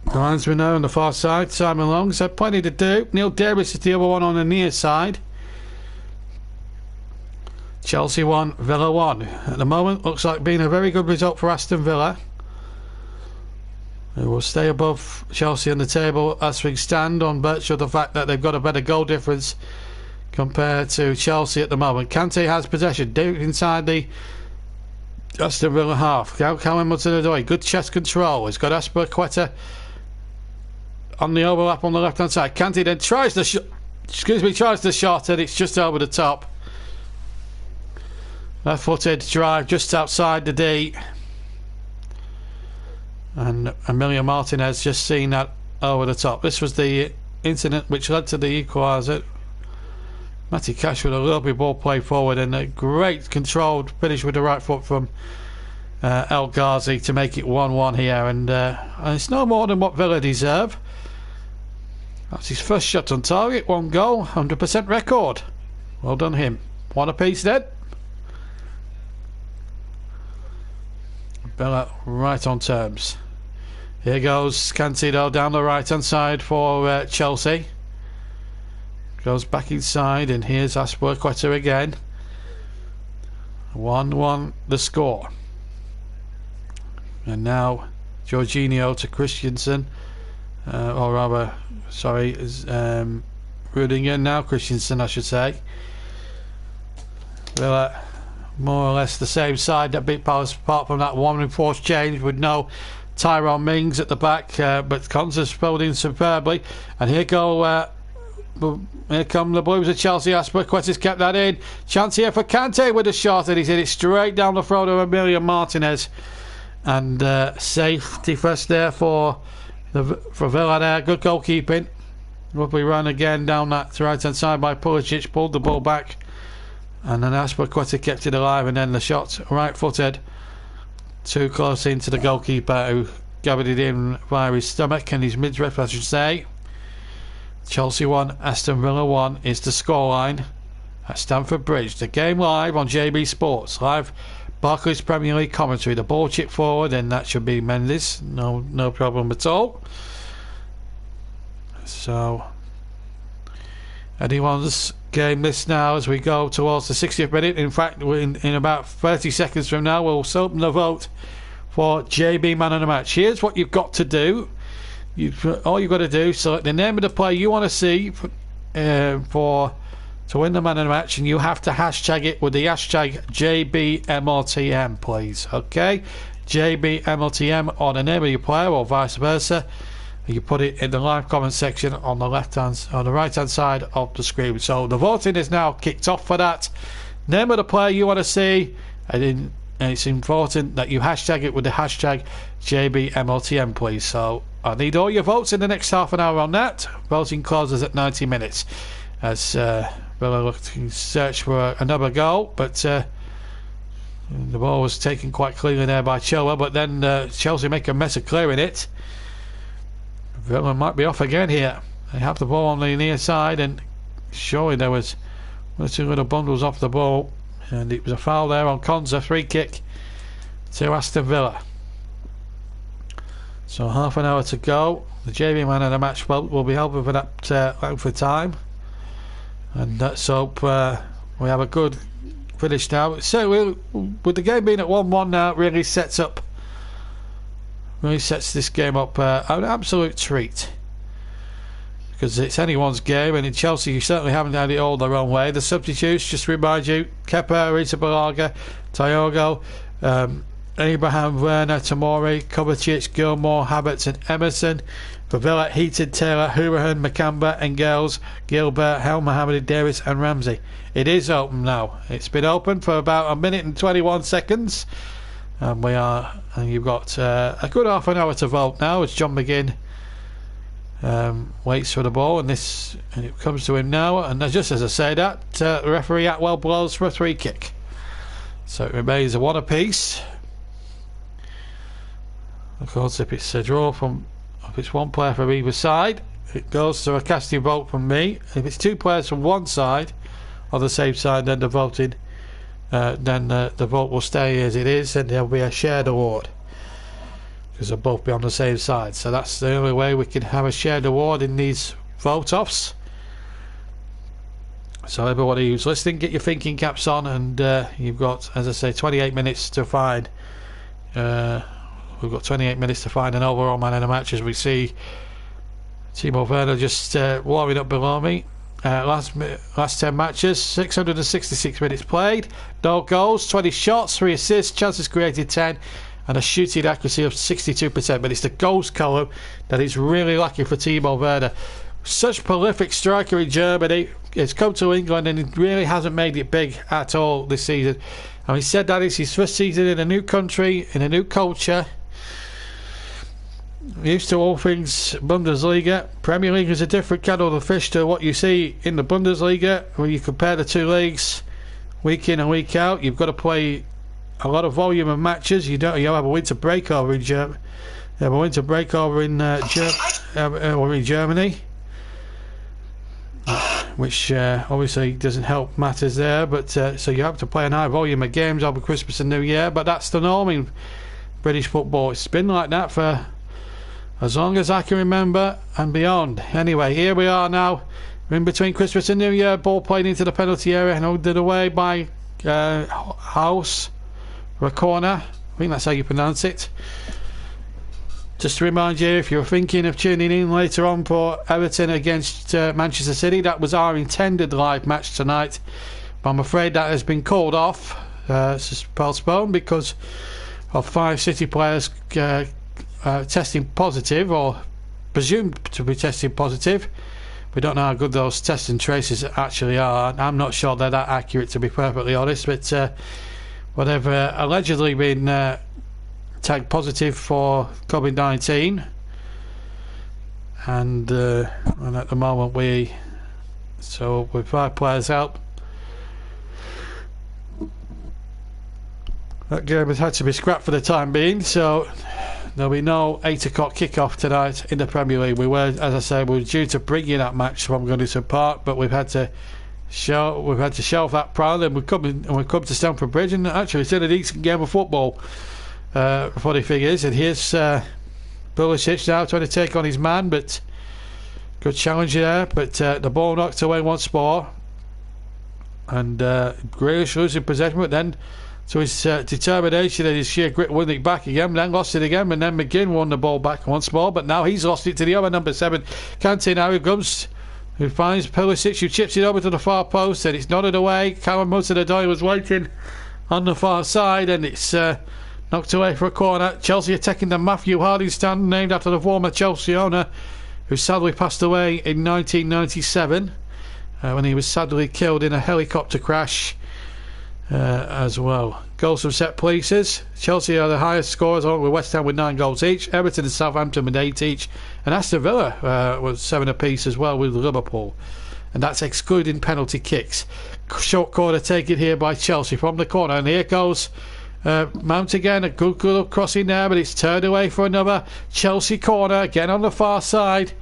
the linesman now on the far side, Simon Long's had plenty to do. Neil Davis is the other one on the near side. Chelsea 1, Villa 1. At the moment, looks like being a very good result for Aston Villa, who will stay above Chelsea on the table as things stand, on virtue of the fact that they've got a better goal difference compared to Chelsea at the moment. Kante has possession deep inside the Aston Villa half. Callum Hudson-Odoi, good chest control. He's got Aspilicueta on the overlap on the left hand side. Kante then tries the shot, and it's just over the top. Left-footed drive just outside the D, and Emilio Martinez just seen that over the top. This was the incident which led to the equaliser. Matty Cash with a lovely ball play forward, and a great controlled finish with the right foot from El Ghazi to make it 1-1 here, and it's no more than what Villa deserve. That's his first shot on target, 1 goal, 100% record. Well done him. One apiece then. Villa right on terms. Here goes Cantido down the right hand side for Chelsea. Goes back inside, and here's Aspilicueta again. 1-1 the score. And now Jorginho to Christensen, or rather, sorry, Rudiger now, Christensen I should say. Villa more or less the same side that beat Palace, apart from that one enforced change with no Tyrone Mings at the back, but Cons has filled in superbly. And here come the Blues of Chelsea. Aspilicueta's kept that in. Chance here for Kante with a shot, and he's hit it straight down the throat of Emilio Martinez. And safety first there for Villa there. Good goalkeeping. Lovely run again down that right hand side by Pulisic. Pulled the ball back, and then Aspilicueta kept it alive, and then the shot right footed, too close into the goalkeeper, who gathered it in via his stomach and his midriff I should say. Chelsea 1, Aston Villa 1 is the scoreline. at Stamford Bridge. The game live on JB Sports. Live Barclays Premier League commentary. The ball chipped forward, and that should be Mendes. No problem at all. So anyone's game this now as we go towards the 60th minute. In fact, in about 30 seconds from now, we'll open the vote for JB Man of the Match. Here's what you've got to do. All you've got to do, select the name of the player you want to see to win the Man of the Match, and you have to hashtag it with the hashtag JBMLTM, please. Okay, JBMLTM or the name of your player, or vice versa. You put it in the live comment section on the right hand side of the screen. So the voting is now kicked off for that. Name of the player you want to see, and it's important that you hashtag it with the hashtag JBMLTM, please. So I need all your votes in the next half an hour on that. Voting closes at 90 minutes as Villa look to search for another goal, but the ball was taken quite cleanly there by Chilwell, but then Chelsea make a mess of clearing it. Villa might be off again here. They have the ball on the near side, and surely there was one or two little bundles off the ball, and it was a foul there on Konza. Free kick to Aston Villa. So half an hour to go. The JB Man of the Match will be helping for that length of time, and let's hope we have a good finish now. So with the game being at 1-1 now, it really sets this game up an absolute treat, because it's anyone's game, and in Chelsea you certainly haven't had it all their own way. The substitutes, just to remind you: Kepa, Arrizabalaga, Tiogo, Abraham, Werner, Tomori, Kovacic, Gilmore, Havertz and Emerson. For Villa, Heaton, Taylor, Hourihan, Makamba, Engels, Gilbert, Hel Mohamed, Davis and Ramsey. It is open now. It's been open for about a minute and 21 seconds, and you've got a good half an hour to vote now as John McGinn waits for the ball, and it comes to him now, and just as I say that, the referee Atwell blows for a free kick. So it remains a one apiece. Of course, if it's a draw if it's one player from either side, it goes to a casting vote from me. If it's two players from one side on the same side, then the vote will stay as it is, and there'll be a shared award because they'll both be on the same side. So that's the only way we can have a shared award in these vote-offs. So everybody who's listening, get your thinking caps on, and you've got, as I say, 28 minutes to find. We've got 28 minutes to find an overall man in the match, as we see Timo Werner just warming up below me. Last 10 matches, 666 minutes played, no goals, 20 shots, 3 assists, chances created 10, and a shooting accuracy of 62%. But it's the goals column that is really lucky for Timo Werner. Such prolific striker in Germany. It's come to England and it really hasn't made it big at all this season. And he said that it's his first season in a new country, in a new culture. Used to all things Bundesliga. Premier League is a different kettle of fish to what you see in the Bundesliga. When you compare the two leagues week in and week out, you've got to play a lot of volume of matches. You have a winter break over in Germany. You have a winter break over in Germany, which obviously doesn't help matters there. But so you have to play a high volume of games over Christmas and New Year. But that's the norm in British football. It's been like that for as long as I can remember and beyond. Anyway, here we are now, in between Christmas and New Year. Ball played into the penalty area and ordered away by House for a corner. I think that's how you pronounce it. Just to remind you, if you're thinking of tuning in later on for Everton against Manchester City, that was our intended live match tonight, but I'm afraid that has been called off. It's postponed because of 5 City players testing positive, or presumed to be testing positive. We don't know how good those test and traces actually are. I'm not sure they're that accurate, to be perfectly honest, but they've allegedly been tagged positive for COVID-19, and at the moment with 5 players out, that game has had to be scrapped for the time being. So there'll be no 8 o'clock kickoff tonight in the Premier League. We were, as I say, we were due to bring you that match from Goodison Park, but we've had to We've had to shelf that proudly, and we've come to Stamford Bridge, and actually it's in a decent game of football. Funny thing is, and here's Pulisic now trying to take on his man, but good challenge there, but the ball knocked away once more, and Grealish losing possession, but then to his determination and his sheer grit won it back again, then lost it again, and then McGinn won the ball back once more, but now he's lost it to the other number 7, Kante. Now he comes, who finds Pulisic, who chips it over to the far post, and it's nodded away. Callum Hudson-Odoi was waiting on the far side, and it's knocked away for a corner. Chelsea attacking the Matthew Harding stand, named after the former Chelsea owner, who sadly passed away in 1997 when he was sadly killed in a helicopter crash as well. Goals from set pieces. Chelsea are the highest scorers, along with West Ham with 9 goals each. Everton and Southampton with 8 each. And Aston Villa was 7 apiece as well with Liverpool. And that's excluding penalty kicks. Short corner taken here by Chelsea from the corner. And here goes Mount again. A good crossing there, but it's turned away for another Chelsea corner. Again on the far side.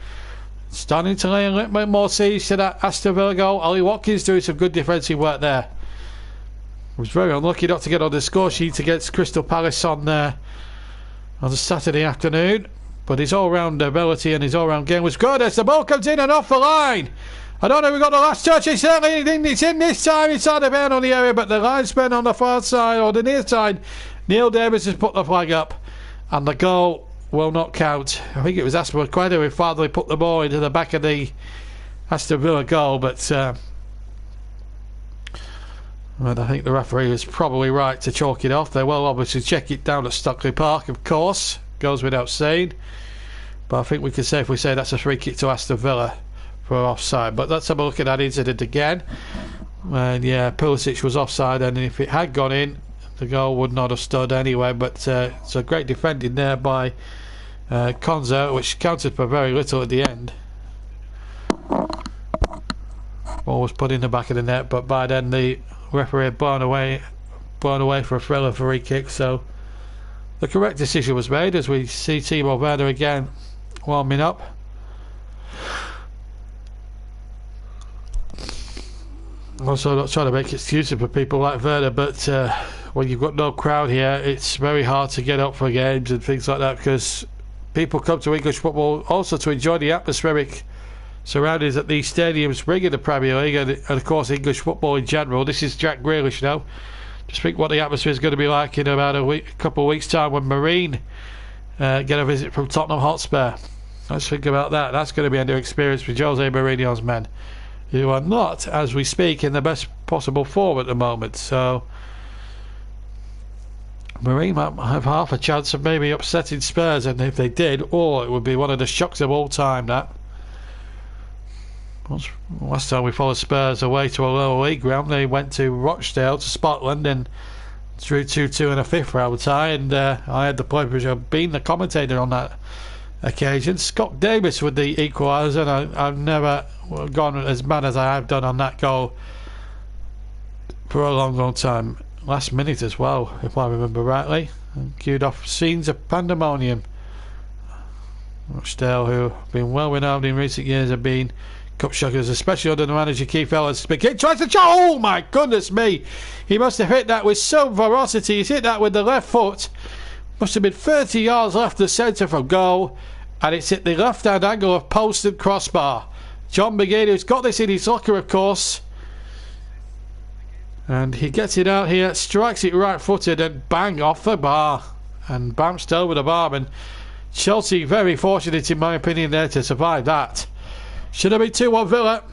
Starting to lay a little bit more siege to that Aston Villa goal. Ollie Watkins doing some good defensive work there. Was very unlucky not to get on the score sheet against Crystal Palace on the Saturday afternoon, but his all-round ability and his all-round game was good as the ball comes in and off the line. I don't know if we got the last touch. It's certainly it's in this time inside the penalty area, but the linesman on the far side or the near side, Neil Davis has put the flag up, and the goal will not count. I think it was Aston Villa who finally put the ball into the back of the Aston Villa goal, but I think the referee was probably right to chalk it off. They will obviously check it down at Stockley Park, of course. Goes without saying. But I think we can safely say that's a free kick to Aston Villa for offside. But let's have a look at that incident again. And yeah, Pulisic was offside, and if it had gone in, the goal would not have stood anyway. But it's a great defending there by Konza, which counted for very little at the end. Ball was put in the back of the net, but by then the referee had blown away for a thriller free kick, so the correct decision was made as we see Timo Werner again warming up. Also, not trying to make excuses for people like Werner, but when you've got no crowd here, it's very hard to get up for games and things like that, because people come to English football also to enjoy the atmospheric surroundings at these stadiums bring in the Premier League and of course English football in general. This is Jack Grealish now. Just think what the atmosphere is going to be like in about a couple of weeks' time when Marine get a visit from Tottenham Hotspur. Let's think about that. That's going to be a new experience for Jose Mourinho's men, who are not, as we speak, in the best possible form at the moment. So Marine might have half a chance of maybe upsetting Spurs, and if they did, it would be one of the shocks of all time, that. Last time we followed Spurs away to a lower league ground, they went to Rochdale, to Scotland, and drew 2-2 in a 5th round tie, and I had the privilege of being the commentator on that occasion. Scott Davis with the equaliser, and I've never gone as mad as I have done on that goal for a long time. Last minute as well, if I remember rightly, and queued off scenes of pandemonium. Rochdale, who have been well renowned in recent years, have been cup shockers, especially under the manager Keith Ellis. McGinn tries to shot. Oh my goodness me! He must have hit that with some ferocity. He's hit that with the left foot. Must have been 30 yards left the centre from goal, and it's hit the left-hand angle of post and crossbar. John McGinn, who's got this in his locker, of course, and he gets it out here, strikes it right-footed, and bang off the bar, and bounced over the bar. And Chelsea very fortunate, in my opinion, there to survive that. Should have been 2-1 Villa.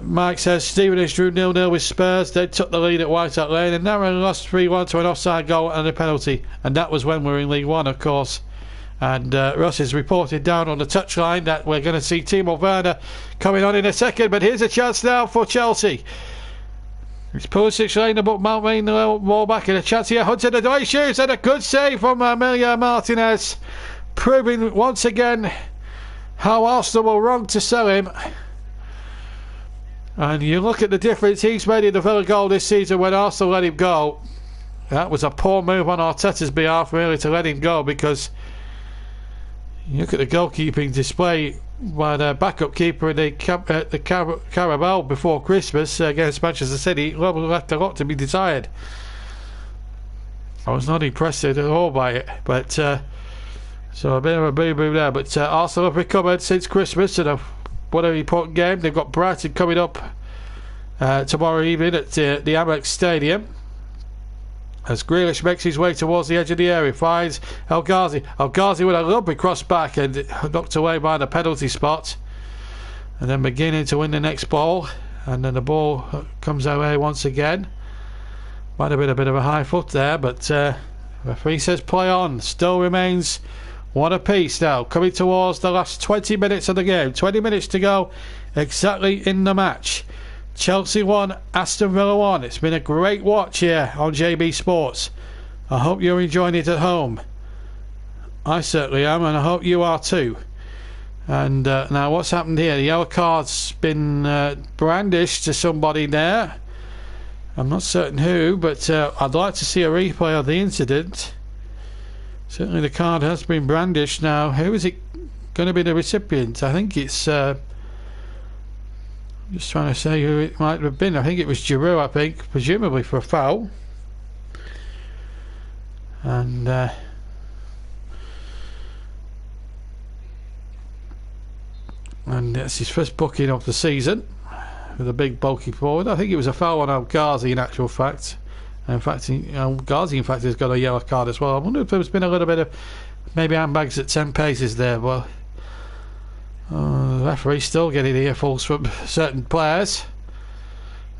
Mike says Stevenage drew 0-0 with Spurs. They took the lead at White Hart Lane and narrowly lost 3-1 to an offside goal and a penalty. And that was when we were in League One, of course. And Russ has reported down on the touchline that we're going to see Timo Werner coming on in a second. But here's a chance now for Chelsea. It's Pulisic laying the Mount laying the ball back, and a chance here. Hudson-Odoi shoots, and a good save from Emilio Martinez, proving once again how Arsenal were wrong to sell him. And you look at the difference he's made in the Villa goal this season when Arsenal let him go. That was a poor move on Arteta's behalf, really, to let him go, because you look at the goalkeeping display by the backup keeper in the Carabao before Christmas against Manchester City. Left a lot to be desired. I was not impressed at all by it, but so a bit of a boo-boo there. But Arsenal have recovered since Christmas and what an important game. They've got Brighton coming up tomorrow evening at the Amex Stadium. As Grealish makes his way towards the edge of the area, finds El Ghazi. El Ghazi with a lovely cross back and knocked away by the penalty spot. And then beginning to win the next ball. And then the ball comes away once again. Might have been a bit of a high foot there, but referee says play on. Still remains one apiece now. Coming towards the last 20 minutes of the game. 20 minutes to go exactly in the match. Chelsea 1, Aston Villa 1. It's been a great watch here on JB Sports. I hope you're enjoying it at home. I certainly am, and I hope you are too. And now what's happened here? The yellow card's been brandished to somebody there. I'm not certain who, but I'd like to see a replay of the incident. Certainly the card has been brandished. Now, who is it going to be the recipient? I think it's... just trying to say who it might have been. I think it was Giroud, I think, presumably for a foul. And that's his first booking of the season with a big bulky forward. I think it was a foul on El Ghazi in actual fact. In fact, El Ghazi in fact has got a yellow card as well. I wonder if there's been a little bit of maybe handbags at 10 paces there. Well, the referee's still getting earfuls from certain players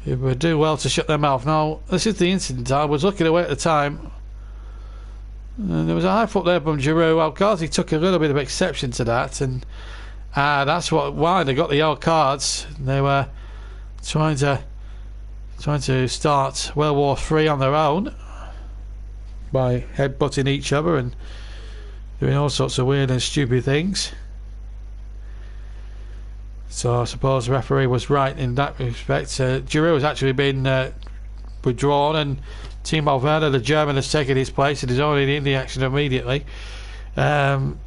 who would do well to shut their mouth. Now, this is the incident. I was looking away at the time, and there was a high foot there from Giroud. El Ghazi took a little bit of exception to that, and that's why they got the yellow cards. They were trying to start World War III on their own by headbutting each other and doing all sorts of weird and stupid things. So I suppose the referee was right in that respect. Giroud has actually been withdrawn, and Timo Werner, the German, has taken his place and is already in the action immediately. So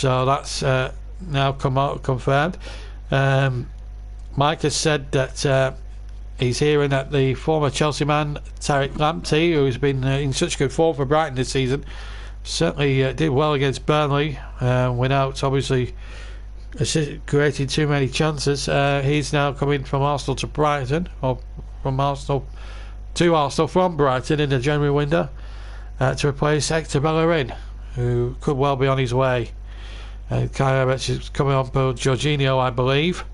that's now confirmed. Mike has said that he's hearing that the former Chelsea man Tariq Lamptey, who's been in such good form for Brighton this season, certainly did well against Burnley without obviously creating too many chances. He's now coming from Arsenal to Brighton, or from Arsenal to Arsenal from Brighton in the January window to replace Hector Bellerin, who could well be on his way. Kai Havertz is coming on for Jorginho, I believe.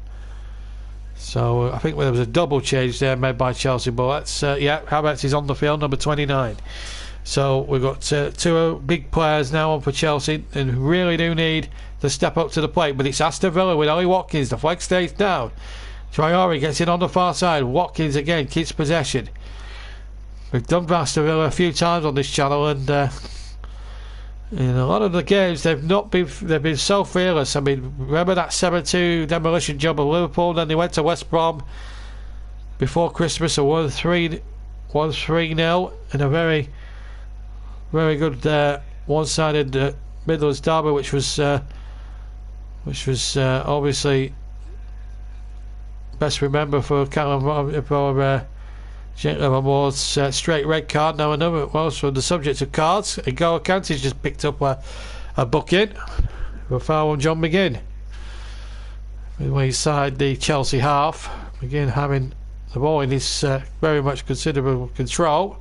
So I think there was a double change there made by Chelsea, but that's Havertz is on the field, number 29. So we've got two big players now on for Chelsea and really do need to step up to the plate. But it's Aston Villa with Ollie Watkins. The flag stays down. Traore gets in on the far side. Watkins again keeps possession. We've done Aston Villa a few times on this channel, and in a lot of the games they've been so fearless. I mean, remember that 7-2 demolition job of Liverpool? Then they went to West Brom before Christmas and won 3-0 in a very good one-sided Midlands derby, which was obviously best remember for Gentleman Ward's straight red card. Now another was from the subject of cards. N'Golo Kante's just picked up a booking for foul on John McGinn. Inside the Chelsea half, McGinn having the ball in his very much considerable control.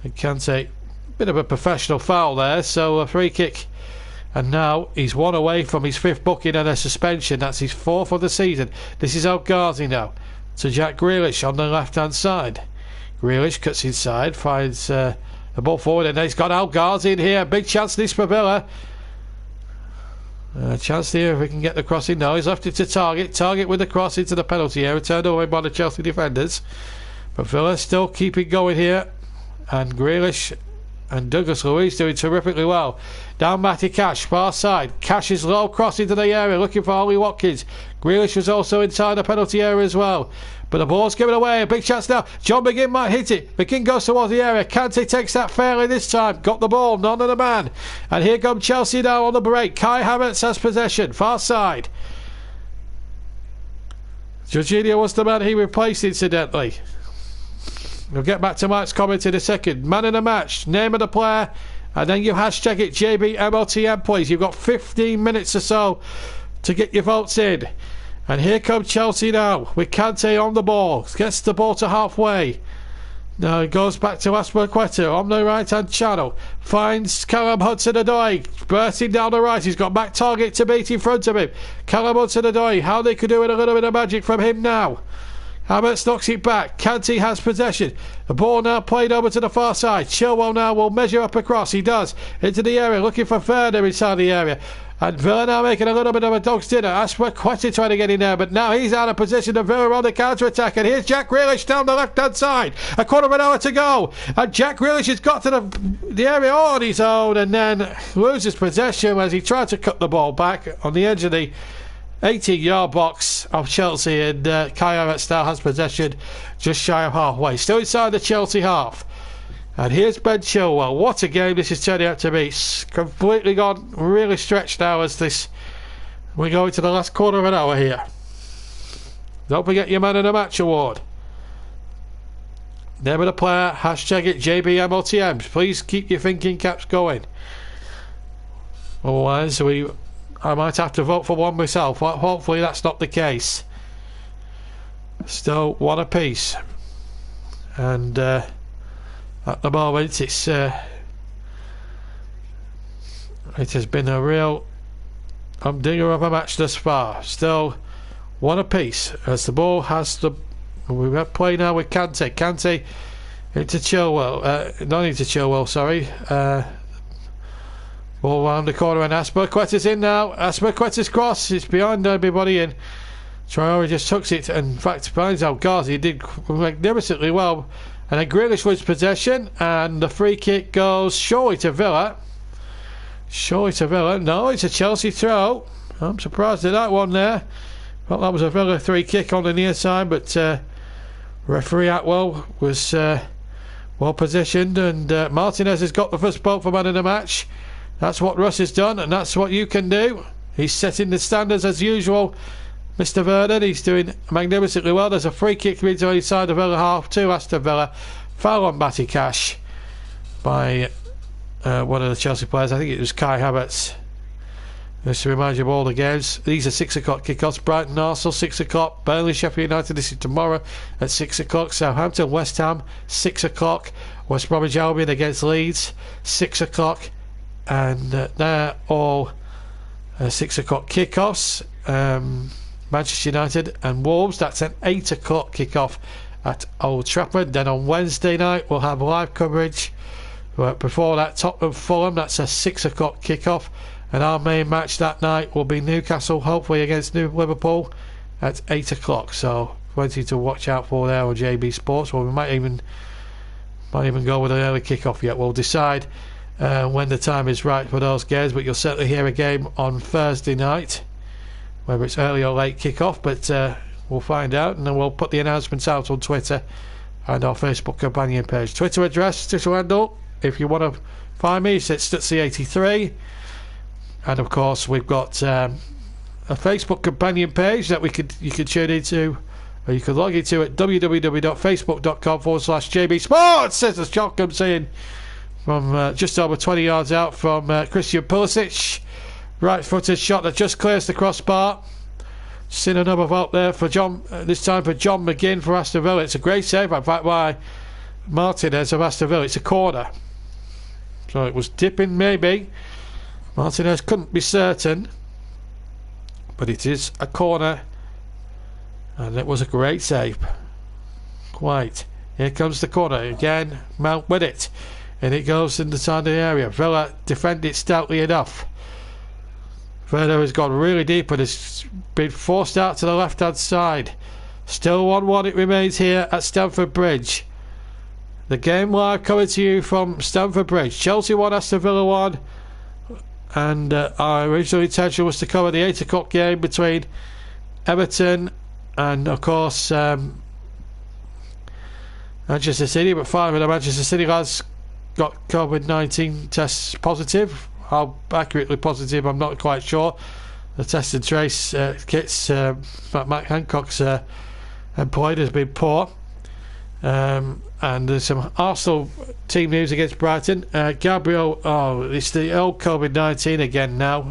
And Kante, a bit of a professional foul there, so a free kick. And now he's one away from his 5th booking and a suspension. That's his 4th of the season. This is El Ghazi now to Jack Grealish on the left hand side. Grealish cuts inside, finds the ball forward, and he's got El Ghazi in here. Big chance this for Villa. Chance here if we can get the crossing. No, he's left it to Target with the cross into the penalty area, turned away by the Chelsea defenders. But Villa still keeping going here, and Grealish and Douglas Luiz doing terrifically well. Down Matty Cash, far side. Cash is low, cross into the area, looking for Ollie Watkins. Grealish was also inside the penalty area as well. But the ball's given away, a big chance now. John McGinn might hit it. McGinn goes towards the area. Kante takes that fairly this time. Got the ball, none of the man. And here comes Chelsea now on the break. Kai Havertz has possession, far side. Jorginho was the man he replaced, incidentally. We'll get back to Mike's comment in a second. Man of the match, name of the player, and then you hashtag it JBMLTM, please. You've got 15 minutes or so to get your votes in. And here come Chelsea now with Kante on the ball. Gets the ball to halfway. Now it goes back to Aspilicueta on the right hand channel. Finds Callum Hudson-Odoi bursting down the right. He's got back target to beat in front of him. Callum Hudson-Odoi, how they could do it, a little bit of magic from him now. Havertz knocks it back. Kante has possession. The ball now played over to the far side. Chilwell now will measure up across. He does. Into the area, looking for Werner inside the area. And Villa now making a little bit of a dog's dinner. Aspilicueta trying to get in there, but now he's out of position. And Villa on the counter-attack. And here's Jack Grealish down the left-hand side. A quarter of an hour to go. And Jack Grealish has got to the area on his own and then loses possession as he tried to cut the ball back on the edge of the 18-yard box of Chelsea, and Kai Havertz now has possession just shy of halfway. Still inside the Chelsea half. And here's Ben Chilwell. What a game this is turning out to be. It's completely gone, really stretched now as we go into the last quarter of an hour here. Don't forget your Man of the Match award. Name of the player, hashtag it JBMLTMs. Please keep your thinking caps going. Otherwise, I might have to vote for one myself. Hopefully that's not the case. Still one apiece. And at the moment it has been a real humdinger of a match thus far. Still one apiece as the ball has the... We have play now with Kante. Kante into Chilwell. Not into Chilwell, sorry. Ball around the corner and Aspilicueta's in now. Aspilicueta's cross. It's behind everybody and Traore just tucks it and in fact finds out Ghazi did magnificently well. And then Grealish wins possession and the free kick goes surely to Villa. Surely to Villa. No, it's a Chelsea throw. I'm surprised at that one there. Well, that was a Villa free kick on the near side, but referee Atwell was well positioned and Martinez has got the first ball for man of the match. That's what Russ has done, and that's what you can do. He's setting the standards as usual. Mr. Vernon, he's doing magnificently well. There's a free kick into inside the Villa half to Aston Villa. Foul on Matty Cash by one of the Chelsea players. I think it was Kai Havertz. Just to remind you of all the games. These are 6 o'clock kickoffs. Brighton Arsenal, 6 o'clock. Burnley Sheffield United, this is tomorrow at 6 o'clock. Southampton West Ham, 6 o'clock. West Bromwich Albion against Leeds, 6 o'clock. And they're all 6 o'clock kickoffs. Manchester United and Wolves, that's an 8 o'clock kickoff at Old Trafford. Then on Wednesday night we'll have live coverage. Before that, Tottenham Fulham, that's a 6 o'clock kickoff. And our main match that night will be Newcastle, hopefully against Liverpool, at 8 o'clock. So plenty to watch out for there on JB Sports. Well, we might even go with an early kickoff yet. We'll decide when the time is right for those games, but you'll certainly hear a game on Thursday night, whether it's early or late kickoff, but we'll find out, and then we'll put the announcements out on Twitter and our Facebook companion page. Twitter address, Twitter handle, if you want to find me, it's Stutzy83, and of course we've got a Facebook companion page that you can tune into, or you can log into at www.facebook.com/JB Sports, says as John comes in from just over 20 yards out from Christian Pulisic. Right footed shot that just clears the crossbar. Seen another vote there for John, this time for John McGinn for Aston Villa. It's a great save, in fact, by Martinez of Aston Villa. It's a corner. So it was dipping maybe. Martinez couldn't be certain. But it is a corner. And it was a great save. Quite. Here comes the corner. Again, Mount with it. And it goes in the side of the area. Villa defend it stoutly enough. Werner has gone really deep and has been forced out to the left hand side. Still 1-1 it remains here at Stamford Bridge. The game live coming to you from Stamford Bridge. Chelsea 1, Aston Villa 1. And our original intention was to cover the 8 o'clock game between Everton and of course Manchester City, but 5 of the Manchester City lads got COVID-19 tests positive. How accurately positive I'm not quite sure. the test and trace kits Matt Hancock's employed has been poor. And there's some Arsenal team news against Brighton. Gabriel, it's the old COVID-19 again now.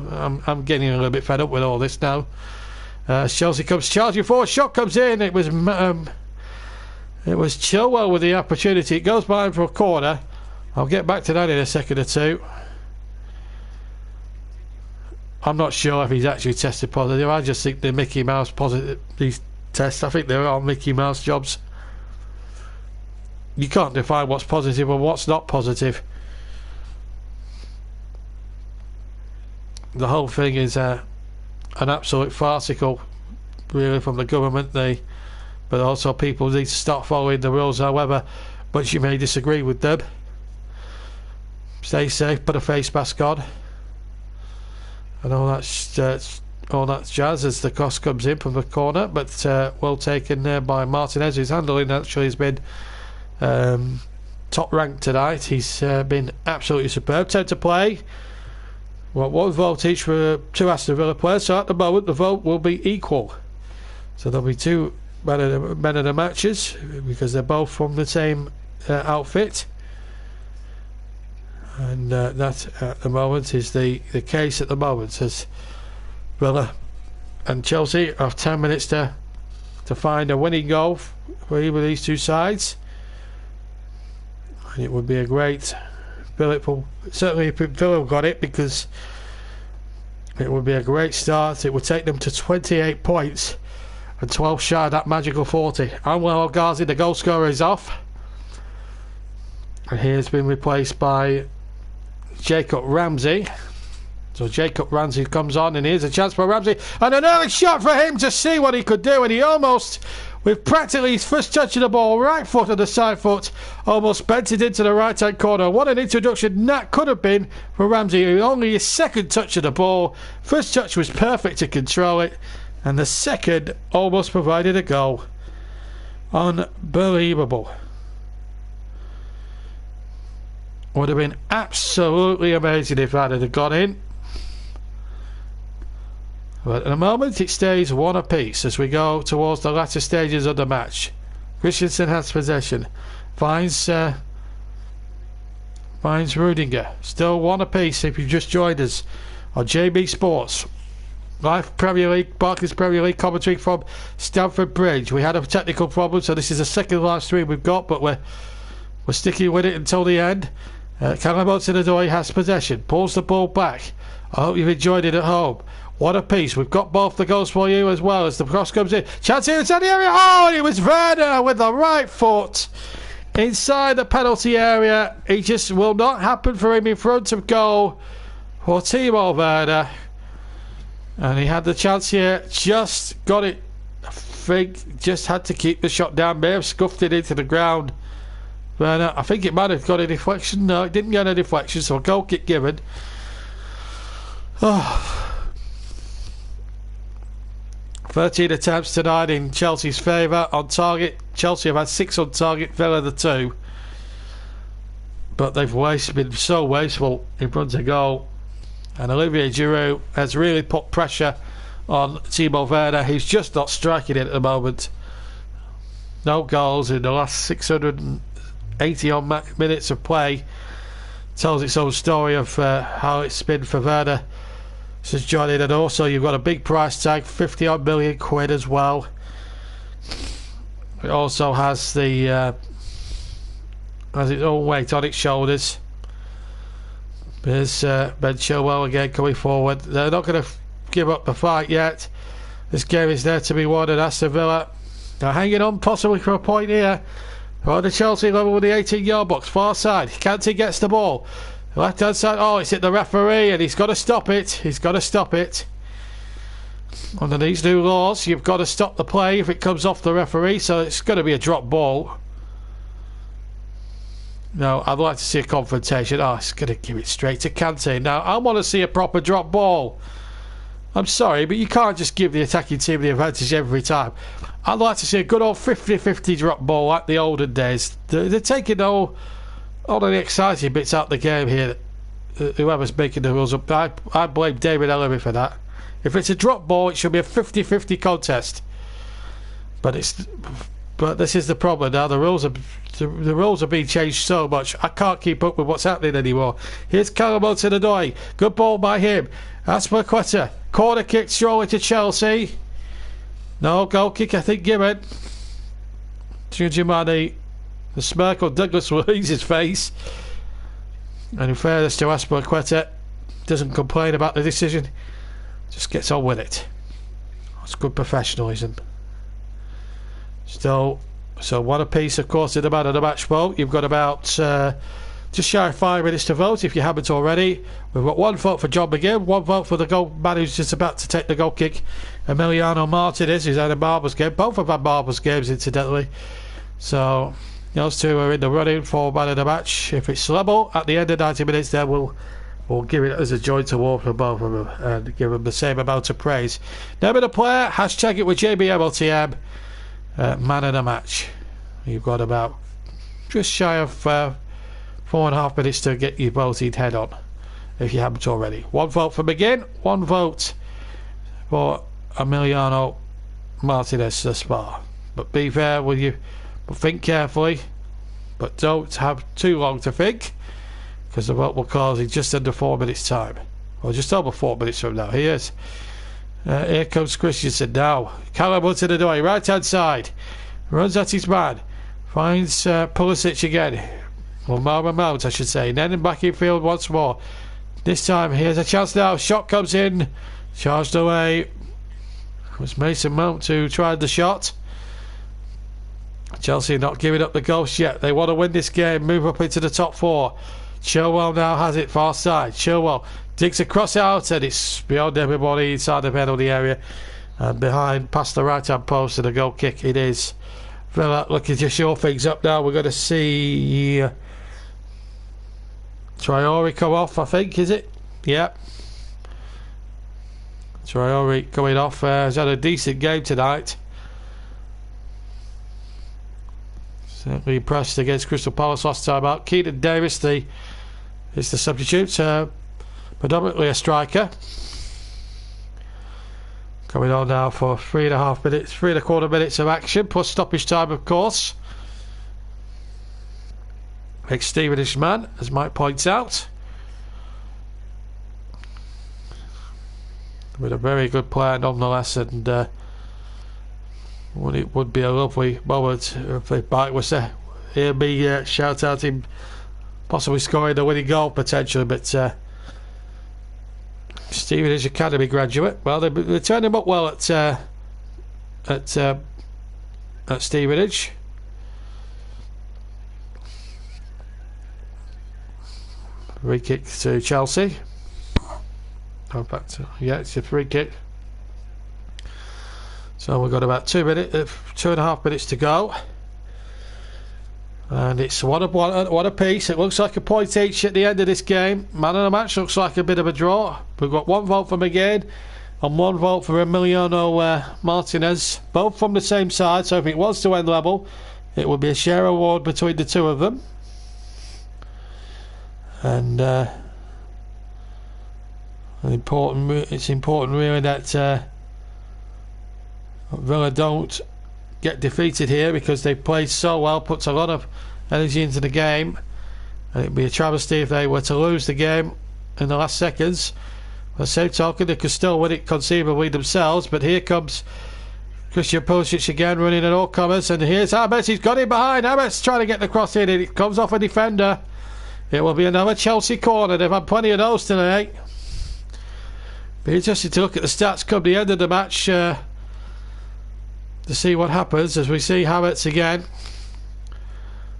I'm getting a little bit fed up with all this now. Chelsea comes charging forward. Shot comes in. It was Chilwell with the opportunity. It goes by him for a corner. I'll get back to that in a second or two. I'm not sure if he's actually tested positive. I just think they're Mickey Mouse positive, these tests. I think they're all Mickey Mouse jobs. You can't define what's positive and what's not positive. The whole thing is an absolute farcical, really, from the government. But also people need to start following the rules, however much you may disagree with them. Stay safe, put a face mask on, and all that jazz as the cross comes in from the corner, but well taken there by Martinez, whose handling actually has been top ranked tonight. He's been absolutely superb. 10 to play. Well, 1 vote each for 2 Aston Villa players, so at the moment the vote will be equal. So there'll be 2 men of the matches because they're both from the same outfit. And that at the moment is the case at the moment, as Villa and Chelsea have 10 minutes to find a winning goal for either of these 2 sides. And it would be a great certainly if Villa got it, because it would be a great start. It would take them to 28 points and 12 shy of that magical 40. Anwar El Ghazi, the goal scorer, is off, and he has been replaced by Jacob Ramsey. So Jacob Ramsey comes on, and here's a chance for Ramsey, and an early shot for him to see what he could do, and he almost, with practically his first touch of the ball, right foot and the side foot, almost bent it into the right hand corner. What an introduction that could have been for Ramsey. Only his second touch of the ball. First touch was perfect to control it, and the second almost provided a goal. Unbelievable. Would have been absolutely amazing if that had gone in. But at the moment it stays 1 apiece as we go towards the latter stages of the match. Christensen has possession. Finds Rudiger. Still 1 apiece if you've just joined us on JB Sports. Live Premier League, Barclays Premier League commentary from Stamford Bridge. We had a technical problem, so this is the second live stream we've got, but we're sticking with it until the end. Callum Hudson-Odoi has possession. Pulls the ball back. I hope you've enjoyed it at home. What a piece. We've got both the goals for you as well as the cross comes in. Chance here inside the area. Oh, it was Werner with the right foot inside the penalty area. It just will not happen for him in front of goal for Timo Werner. And he had the chance here. Just got it. I think just had to keep the shot down. May have scuffed it into the ground. Werner, I think it might have got a deflection. No, it didn't get a deflection, so a goal kick given. Oh. 13 attempts tonight in Chelsea's favour on target. Chelsea have had 6 on target, Villa the 2. But they've been so wasteful in front of goal. And Olivier Giroud has really put pressure on Timo Werner. He's just not striking it at the moment. No goals in the last 680 odd minutes of play. Tells its own story of how it's been for Werner since joining, and also you've got a big price tag, 50 odd million quid as well. It also has its own weight on its shoulders. There's Ben Chilwell again coming forward. They're not going to give up the fight yet. This game is there to be won, and Aston Villa are hanging on possibly for a point here. On the Chelsea level with the 18-yard box, far side. Kanté gets the ball. Left hand side. Oh, it's hit the referee, and he's got to stop it. He's got to stop it. Under these new laws, you've got to stop the play if it comes off the referee, so it's going to be a drop ball. No, I'd like to see a confrontation. Oh, it's going to give it straight to Kanté. Now, I want to see a proper drop ball. I'm sorry, but you can't just give the attacking team the advantage every time. I'd like to see a good old 50-50 drop ball like the olden days. They're taking all of the exciting bits out of the game here. Whoever's making the rules up, I blame David Ellery for that. If it's a drop ball, it should be a 50-50 contest. But this is the problem now. The rules are being changed so much. I can't keep up with what's happening anymore. Here's Caramel to the Doi. Good ball by him. Asperquetta. Corner kick strolling to Chelsea. No, goal kick, I think, given. Giugiamani. The smirk on Douglas Luiz's face. And in fairness to Asperquetta, doesn't complain about the decision. Just gets on with it. That's good professionalism. So one apiece, of course, in the man of the match vote. You've got about just shy of 5 minutes to vote if you haven't already. We've got 1 vote for John McGinn, 1 vote for the goal man who's just about to take the goal kick, Emiliano Martinez, who's had a marvellous game. Both have had marvellous games, incidentally. So those two are in the running for man of the match. If it's level at the end of 90 minutes, then we'll give it as a joint award for both of them and give them the same amount of praise. Name of the player, hashtag it with JBMLTM. Man of the match. You've got about just shy of 4.5 minutes to get your voting head on if you haven't already. 1 vote for McGinn, 1 vote for Emiliano Martinez thus far. But be fair with you, but think carefully, but don't have too long to think, because the vote will close in just under 4 minutes time, or just over 4 minutes from now. Here comes Christensen now. Callum to the door, right hand side. Runs at his man. Finds Pulisic again. Well, Marvin Mount, I should say. Then back in field once more. This time, here's a chance now. Shot comes in. Charged away. It was Mason Mount who tried the shot. Chelsea not giving up the ghost yet. They want to win this game. Move up into the top 4. Chilwell now has it far side. Chilwell digs across out and it's beyond everybody inside the penalty area and behind past the right hand post and a goal kick. It is Villa looking to shore things up now. We're going to see Traore come off, I think, is it? Yeah, Traore coming off. He's had a decent game tonight. Certainly impressed against Crystal Palace last time out. Keenan Davis is the substitute, predominantly a striker. Coming on now for 3.5 minutes, 3.25 minutes of action, plus stoppage time, of course. Ex-Stevenage man, as Mike points out. With a very good player nonetheless, and it would be a lovely moment if Mike was to hear me shout out him possibly scoring the winning goal potentially, but Stevenage Academy graduate. Well, they turned him up well at Stevenage. Free kick to Chelsea. Go back to, yeah, it's a free kick. So we've got about 2.5 minutes to go. And it's one apiece. It looks like a point each at the end of this game. Man of the match looks like a bit of a draw. We've got 1 vote for McGinn and 1 vote for Emiliano Martinez. Both from the same side, so if it was to end level, it would be a share award between the two of them. And it's important really that Villa don't get defeated here, because they played so well, puts a lot of energy into the game, and it'd be a travesty if they were to lose the game in the last seconds. By the same token, they could still win it conceivably themselves. But here comes Christian Pulisic again, running at all comers, and here's Abbas. He's got it behind. Abbas trying to get the cross in, and it comes off a defender. It will be another Chelsea corner. They've had plenty of those tonight. Be interesting to look at the stats come the end of the match to see what happens, as we see Havertz again.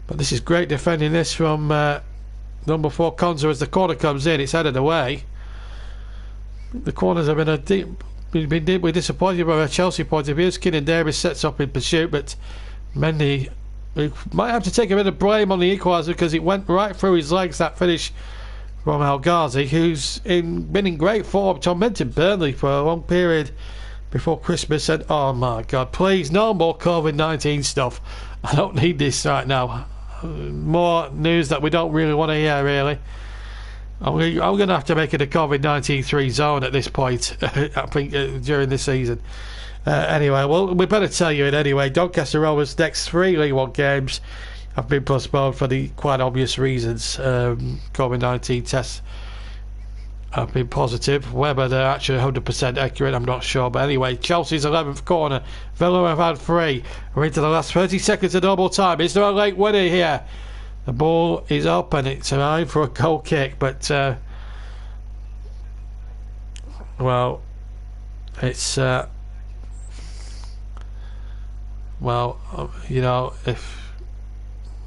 But this is great defending this from number 4 Konza as the corner comes in. It's headed away. The corners have been deeply disappointed by a Chelsea point of view. Keenan Davis sets up in pursuit, but Mendy might have to take a bit of blame on the equaliser, because it went right through his legs, that finish from El Ghazi, who's been in great form, tormented Burnley for a long period before Christmas. And oh my God, please, no more COVID-19 stuff. I don't need this right now. More news that we don't really want to hear, really. I'm going to have to make it a COVID-19 free zone at this point, I think, during this season. Anyway, well, we better tell you it anyway. Doncaster Rovers' next 3 League One games have been postponed for the quite obvious reasons. COVID-19 tests have been positive. Whether they're actually 100% accurate, I'm not sure. But anyway, Chelsea's 11th corner. Villa have had 3. We're into the last 30 seconds of normal time. Is there a late winner here? The ball is up and it's arrived for a goal kick. But, well, it's... well, you know, if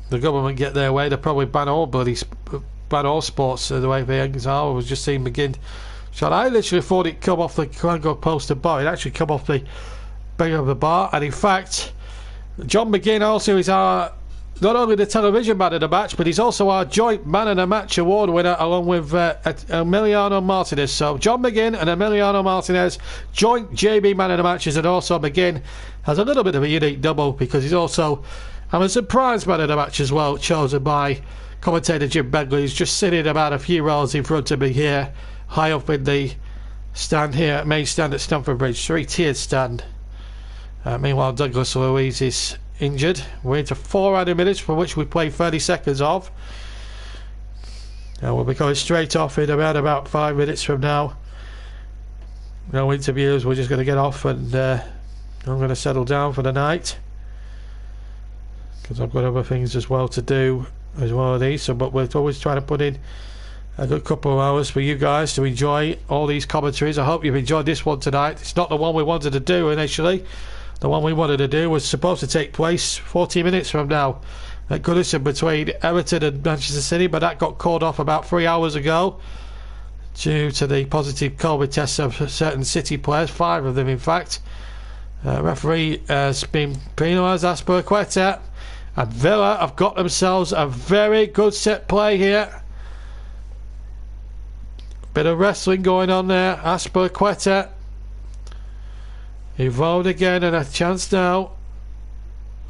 the government get their way, they'll probably ban all sports the way things are. I was just seeing McGinn shot. I literally thought it come off the goal post and bar. It actually come off the bang of the bar. And in fact, John McGinn also is our not only the television man of the match, but he's also our joint man of the match award winner along with Emiliano Martinez. So John McGinn and Emiliano Martinez, joint JB man of the matches, and also McGinn has a little bit of a unique double because he's also a surprise man of the match as well, chosen by commentator Jim Bentley, who's just sitting about a few rows in front of me here, high up in the stand here, main stand at Stamford Bridge, 3-tiered stand. Meanwhile, Douglas Luiz is injured. We're into 4 added minutes, from which we play 30 seconds of. And we'll be going straight off in about 5 minutes from now. No interviews, we're just going to get off and I'm going to settle down for the night because I've got other things as well to do as well as these. So, but we're always trying to put in a good couple of hours for you guys to enjoy all these commentaries. I hope you've enjoyed this one tonight. It's not the one we wanted to do initially. The one we wanted to do was supposed to take place 40 minutes from now at Goodison between Everton and Manchester City, but that got called off about 3 hours ago due to the positive COVID tests of certain City players, 5 of them in fact. Referee has been penalised as per Quetta, and Villa have got themselves a very good set play here. Bit of wrestling going on there. Asper Quetta involved again, and a chance now.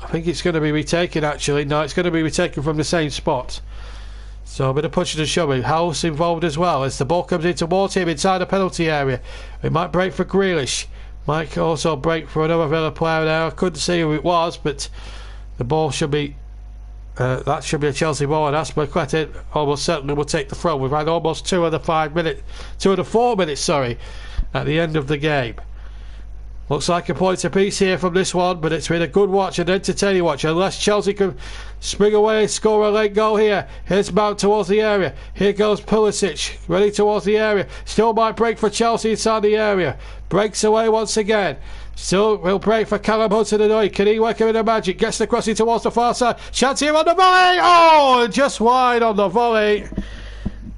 I think it's going to be retaken actually. No, it's going to be retaken from the same spot. So a bit of pushing and shoving. House involved as well as the ball comes in towards him inside the penalty area. It might break for Grealish. Might also break for another Villa player there. I couldn't see who it was, but the ball should be that should be a Chelsea ball, and Asper Quetta almost certainly will take the throw. We've had almost 2 of the 4 minutes at the end of the game. Looks like a point apiece here from this one, but it's been a good watch, an entertaining watch, unless Chelsea can spring away and score a late goal here. Here's Mount towards the area. Here goes Pulisic, ready towards the area. Still might break for Chelsea inside the area. Breaks away once again. Still will break for Callum Hudson-Odoi. Can he work him in a magic? Gets the crossing towards the far side. Chance here on the volley! Oh, just wide on the volley.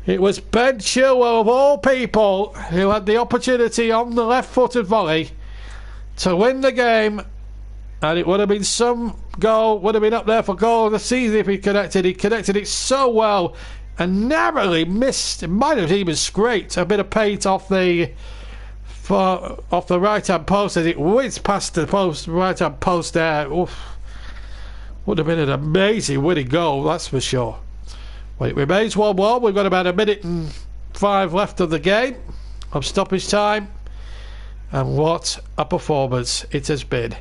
It was Ben Chilwell of all people who had the opportunity on the left-footed volley to win the game, and it would have been some goal, would have been up there for goal of the season if he connected. He connected it so well and narrowly missed. It might have even scraped a bit of paint off the right hand post as it whizzed past the right hand post there. Oof. Would have been an amazing winning goal, that's for sure. Well, it remains 1-1. We've got about 1 minute and 5 left of the game of stoppage time. And what a performance it has been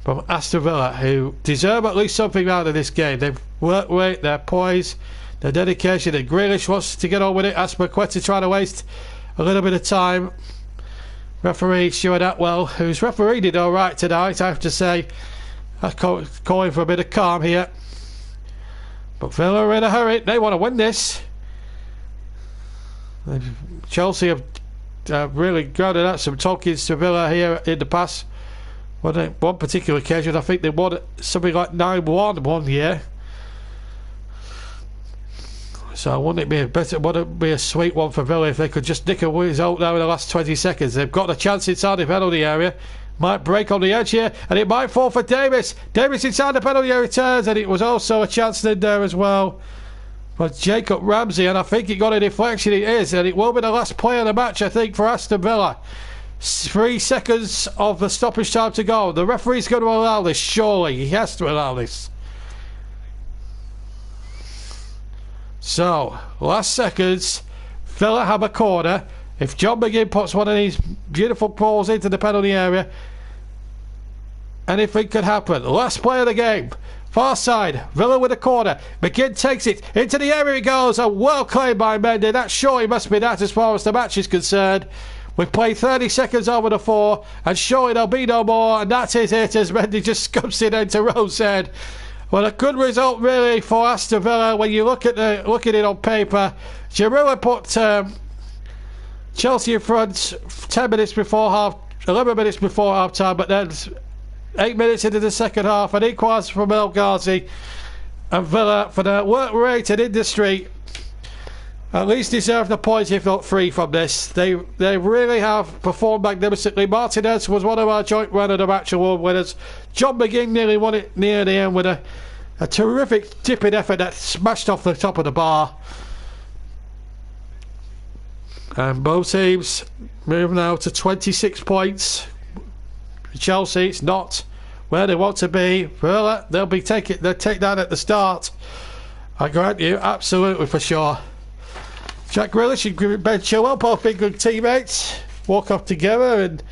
from Aston Villa, who deserve at least something out of this game. They've worked rate, their poise, their dedication. And Grealish wants to get on with it. Asper Quetta trying to waste a little bit of time. Referee Stuart Atwell, who's refereed it all right tonight, I have to say, calling for a bit of calm here. But Villa are in a hurry. They want to win this. Chelsea have really grounded out some talkings to Villa here in the past. One particular occasion, I think they won something like 9-1 one year. So wouldn't it be a sweet one for Villa if they could just nick a result now in the last 20 seconds? They've got a chance inside the penalty area. Might break on the edge here, and it might fall for Davis. Davis inside the penalty area turns, and it was also a chance in there as well. But Jacob Ramsey, and I think he got a deflection. It is, and it will be the last play of the match, I think, for Aston Villa. 3 seconds of the stoppage time to go. The referee's going to allow this, surely. He has to allow this. So, last seconds. Villa have a corner. If John McGinn puts one of these beautiful balls into the penalty area, anything could happen. Last play of the game. Far side. Villa with a corner. McGinn takes it. Into the area it goes. A well claimed by Mendy. That surely must be that as far as the match is concerned. We've played 30 seconds over the 4, and surely there'll be no more, and that is it as Mendy just scoops it into Rose's head. Well, a good result really for Aston Villa when you look at it on paper. Giroud put Chelsea in front 11 minutes before half time, but then 8 minutes into the second half, an equaliser from El Ghazi, and Villa, for the work rate and industry, at least deserve the points, if not 3 from this. They really have performed magnificently. Martinez was one of our joint run of the match award winners. John McGinn nearly won it near the end with a terrific tipping effort that smashed off the top of the bar. And both teams move now to 26 points. Chelsea, it's not where they want to be. Villa, they'll take that at the start. I grant you, absolutely for sure. Jack Grealish and Ben Chilwell, both big good teammates, walk off together and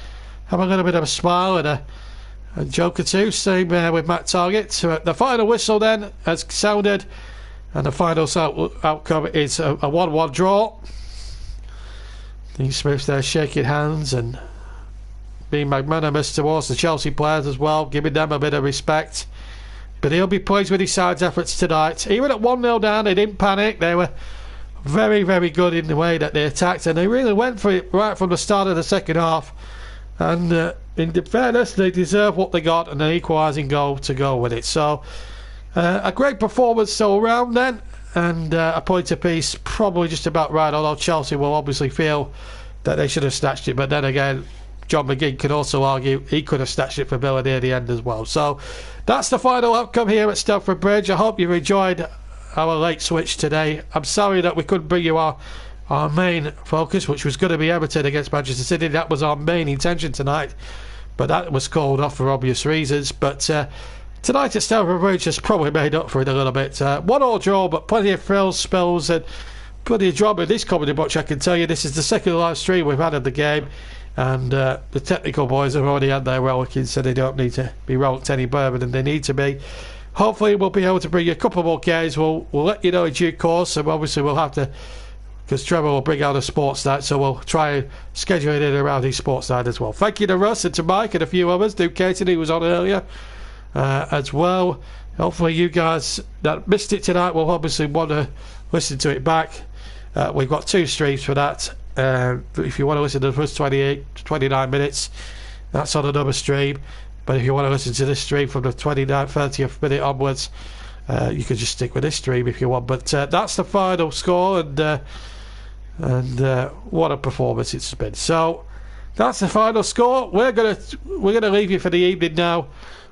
have a little bit of a smile and a joke or two. Same with Matt Targett. So the final whistle then has sounded, and the final outcome is a 1-1 draw. Dean Smith's there shaking hands and being magnanimous towards the Chelsea players as well, giving them a bit of respect. But he'll be pleased with his side's efforts tonight. Even at 1-0 down, they didn't panic. They were very, very good in the way that they attacked, and they really went for it right from the start of the second half. And in fairness, they deserve what they got, and an equalising goal to go with it. So a great performance all round then, and a point apiece, probably just about right, although Chelsea will obviously feel that they should have snatched it. But then again, John McGinn could also argue he could have snatched it for Villa near the end as well. So that's the final outcome here at Stamford Bridge. I hope you enjoyed our late switch today. I'm sorry that we couldn't bring you our main focus, which was going to be Everton against Manchester City. That was our main intention tonight, but that was called off for obvious reasons. But tonight at Stamford Bridge has probably made up for it a little bit. 1-1 draw, but plenty of frills, spills, and plenty of drama in this comedy bunch. I can tell you this is the second live stream we've had of the game, and the technical boys have already had their rollicking, so they don't need to be rollicked any further than they need to be. Hopefully we'll be able to bring you a couple more games. We'll let you know in due course, and obviously we'll have to, because Trevor will bring out a sports night, so we'll try and schedule it in around his sports night as well. Thank you to Russ and to Mike and a few others. Duke Caton, who was on earlier as well. Hopefully you guys that missed it tonight will obviously want to listen to it back. We've got 2 streams for that. If you want to listen to the first 28 to 29 minutes, that's on another stream. But if you want to listen to this stream from the 29th, 30th minute onwards, you can just stick with this stream if you want. But that's the final score, and what a performance it's been. So that's the final score. We're gonna leave you for the evening now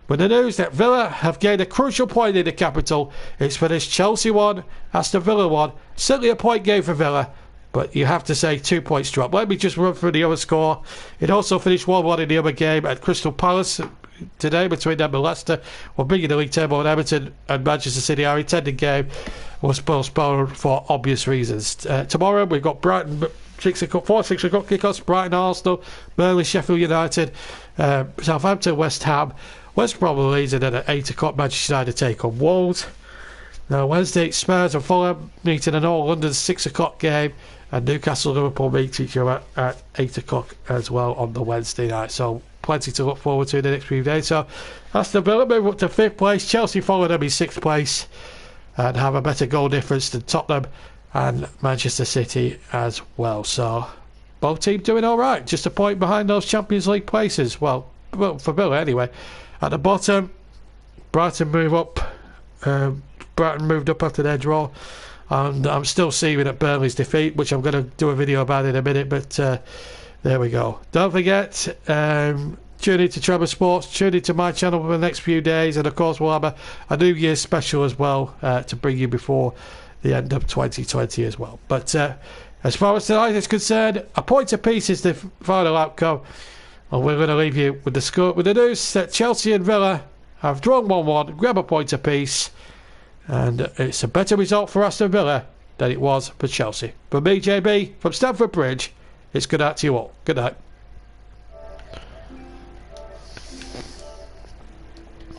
with the news that Villa have gained a crucial point in the capital. It's for this Chelsea 1, Aston Villa 1. Certainly a point game for Villa, but you have to say 2 points drop. Let me just run through the other score. It also finished 1-1 in the other game at Crystal Palace today between them and Leicester. We're bringing the league table, and Everton and Manchester City. Our intended game was postponed for obvious reasons. Tomorrow we've got Brighton, 6 o'clock kickoffs, Brighton, Arsenal, Burnley, Sheffield United, Southampton, West Ham, West Brom and Leeds, and then at 8 o'clock Manchester United take on Wolves. Now Wednesday, Spurs and Fulham meeting in all London 6 o'clock game, and Newcastle Liverpool meet each other at 8 o'clock as well on the Wednesday night. So plenty to look forward to in the next few days. So Aston Villa move up to 5th place. Chelsea follow them in 6th place and have a better goal difference than Tottenham and Manchester City as well. So both teams doing all right, just a point behind those Champions League places. Well for Villa anyway. At the bottom, Brighton move up. Brighton moved up after their draw, and I'm still seething at Burnley's defeat, which I'm going to do a video about in a minute. But there we go. Don't forget, tune in to Trevor Sports, tune in to my channel for the next few days, and of course we'll have a New Year's special as well to bring you before the end of 2020 as well. But as far as tonight is concerned, a point apiece is the final outcome, and we're going to leave you with the score, with the news that Chelsea and Villa have drawn 1-1, grab a point apiece, and it's a better result for Aston Villa than it was for Chelsea. From me, JB, from Stamford Bridge, it's good night to you all. Good night.